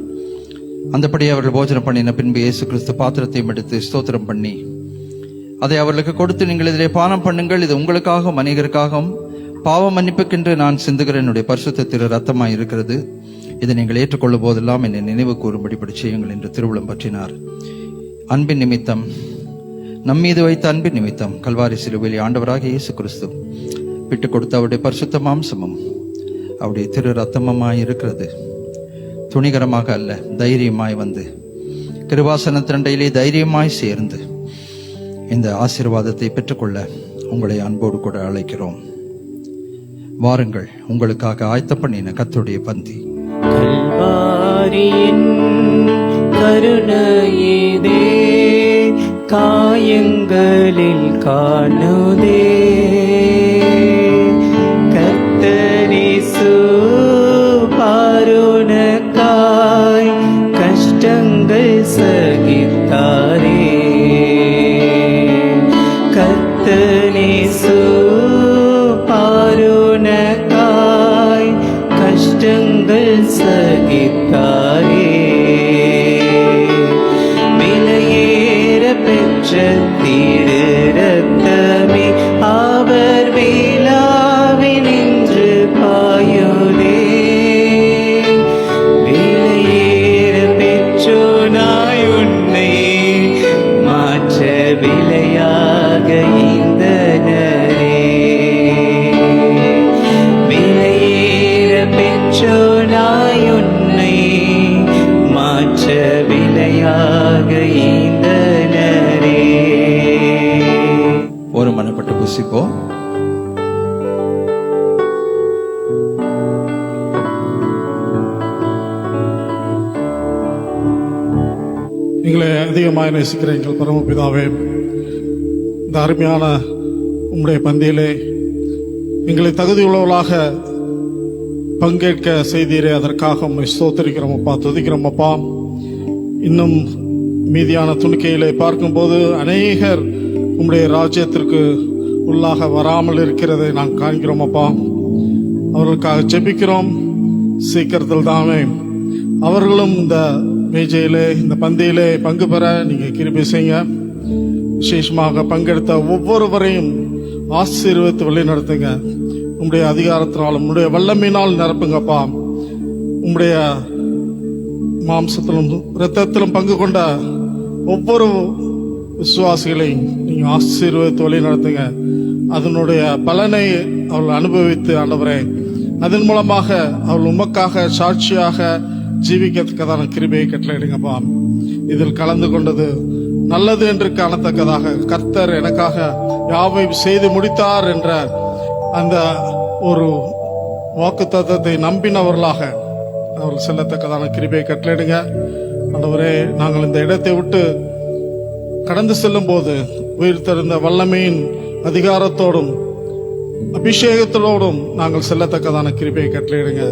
அந்தபடி அவர்கள் போஜனம் பண்ணின பின்பு இயேசு கிறிஸ்து பாத்திரத்தையும் எடுத்து ஸ்தோத்திரம் பண்ணி அதை அவர்களுக்கு கொடுத்து, நீங்கள் இதிலே பானம் பண்ணுங்கள், இது உங்களுக்காகவும் அநேகருக்காகவும் பாவ மன்னிப்புக்கென்று நான் சிந்துகிற என்னுடைய பரிசுத்த திரு ரத்தமாய் இருக்கிறது, இதை நீங்கள் ஏற்றுக்கொள்ளும் போதெல்லாம் என்னை நினைவு கூறும்படி இப்படி செய்யுங்கள் என்று திருவுளம் பற்றினார். அன்பின் நிமித்தம், நம்மீது வைத்த அன்பின் நிமித்தம் கல்வாரி சிலுவையில் ஆண்டவராக இயேசு கிறிஸ்து விட்டுக் கொடுத்த அவருடைய பரிசுத்த மாம்சமும் அவருடைய திரு ரத்தமமாய் இருக்கிறது. துணிகரமாக அல்ல, தைரியமாய் வந்து கிருபாசன திரண்டையிலே தைரியமாய் சேர்ந்து இந்த ஆசீர்வாதத்தை பெற்றுக்கொள்ள உங்களை அன்போடு கூட அழைக்கிறோம். வாருங்கள், உங்களுக்காக ஆயத்தம் பண்ணின கர்த்தருடைய பந்தி. கல்வாரியின் கருணையிதே காயங்களில் காணுதே, கர்த்தரேசு பாருணக்காய் கஷ்டங்கள் சகித்தாரே, கர்த்தரேசு பாருணக்காய் கஷ்டங்கள் சகித்தாரே. திரு ரத்தமே அவர் வேளாவினின்று பாயுதே. விலையேற பெற்றோனாய் உன்னை மாற்ற விலையாக ஈந்தனரே. விலையேற பெற்றோனாய் உன்னை மாற்ற விலையாக ஈந்தனரே. ஒரு மனப்பட்டு புசிப்போம். எங்களை அதிகமாக நேசிக்கிற எங்கள் பரமபிதாவே, இந்த அருமையான உம்முடைய பந்தியிலே எங்களை தகுதியுள்ளவர்களாக பங்கேற்க செய்தீரே, அதற்காக உம்மை ஸ்தோத்திரிக்கிறோம் அப்பா, துதிக்கிறோம் அப்பா. இன்னும் மீதியான துணிக்கையிலே பார்க்கும்போது அநேகர் உம்முடைய ராஜ்யத்திற்கு உள்ளாக வராமல் இருக்கிறதை நான் காண்கிறோம் அப்பா. அவர்களுக்காக ஜெபிக்கிறோம். சீக்கிரத்தில் தாமே அவர்களும் இந்த மேஜையிலே, இந்த பந்தியிலே பங்கு பெற நீங்க கிருபை செய்யுங்க. விசேஷமாக பங்கெடுத்த ஒவ்வொருவரையும் ஆசீர்வதித்து வழி நடத்துங்க. உம்முடைய அதிகாரத்தினாலும் உம்முடைய வல்லமையினால் நிரப்புங்கப்பா. உம்முடைய மாம்சத்திலும் இரத்தத்திலும் பங்கு கொண்ட ஒவ்வொரு விசுவாசிகளையும் நீங்க ஆசீர்வதித்து வழி நடத்துங்க. அதனுடைய பலனை அவள் அனுபவித்து ஆண்டவரே, அதன் மூலமாக அவள் உமக்காக சாட்சியாக ஜீவிக்கத்தக்கதான கிருபையை கட்டளையிடுங்கப்பா. இதில் கலந்து கொண்டது நல்லது என்று காணத்தக்கதாக கர்த்தர் எனக்காக யாவை செய்து முடித்தார் என்ற அந்த ஒரு வாக்குத்தத்தத்தை நம்பினவர்களாக அவர்கள் செல்லத்தக்கதான கிருபையை கட்டளையிடுங்க. ஆண்டவரே, நாங்கள் இந்த இடத்தை விட்டு கடந்து செல்லும் போது உயிர்த்தெழுந்த வல்லமையின் அதிகாரத்தோடும் அபிஷேகத்தோடும் நாங்கள் செல்லத்தக்கதான கிருபையை கட்டளையிடுங்க.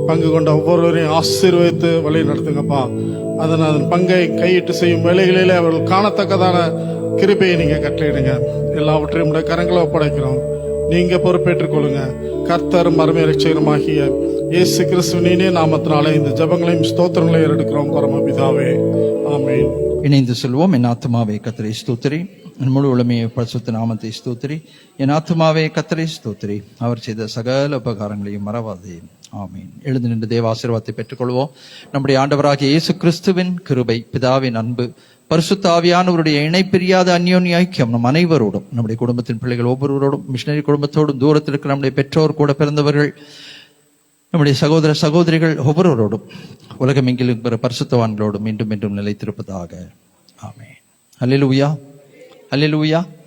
பங்கு கொண்ட ஒவ்வொருவரையும் ஆசீர்வதித்து வழி நடத்துங்கப்பா. அதன் பங்கை கையிட்டு செய்யும் வேலைகளிலே அவர்கள் காணத்தக்கதான கிருபையை நீங்க கட்டளையிடுங்க. எல்லாவற்றையும் உடைய கரங்களை ஒப்படைக்கிறோம். நீங்க பொறுப்பேற்றுக் கொள்ளுங்க. கர்த்தரும் அருமை ரட்சகருமாகிய இயேசு கிறிஸ்துவினே நாமத்தினாலே இந்த ஜெபங்களையும் ஸ்தோத்திரங்களையும் எடுக்கிறோம் பரமபிதாவே, ஆமென். இணைந்து சொல்வோம். என் ஆத்துமாவே கர்த்தரை ஸ்தோத்திரி, என் முழு உளமையை பரிசுத்த நாமத்தை ஸ்தோத்திரி. என் ஆத்துமாவே கர்த்தரை ஸ்தோத்திரி, அவர் செய்த சகல உபகாரங்களையும் மறவாதே. ஆமீன். எழுந்து நின்று தேவ ஆசீர்வாதத்தை பெற்றுக்கொள்வோம். நம்முடைய ஆண்டவராகிய இயேசு கிறிஸ்துவின் கிருபை, பிதாவின் அன்பு, பரிசுத்த ஆவியானவருடைய இணைப்பிரியாத அந்யோன்ய ஐக்கியம் நம் அனைவரோடும், நம்முடைய குடும்பத்தின் பிள்ளைகள் ஒவ்வொருவரோடும், மிஷனரி குடும்பத்தோடும், தூரத்தில் இருக்கிற நம்முடைய பெற்றோர், கூட பிறந்தவர்கள், நம்முடைய சகோதர சகோதரிகள் ஒவ்வொருவரோடும், உலகமெங்கிலும் இருக்கிற பரிசுத்தவான்களோடும் மீண்டும் மீண்டும் நிலைத்திருப்பதாக. ஆமென். அல்லேலூயா, அல்லேலூயா.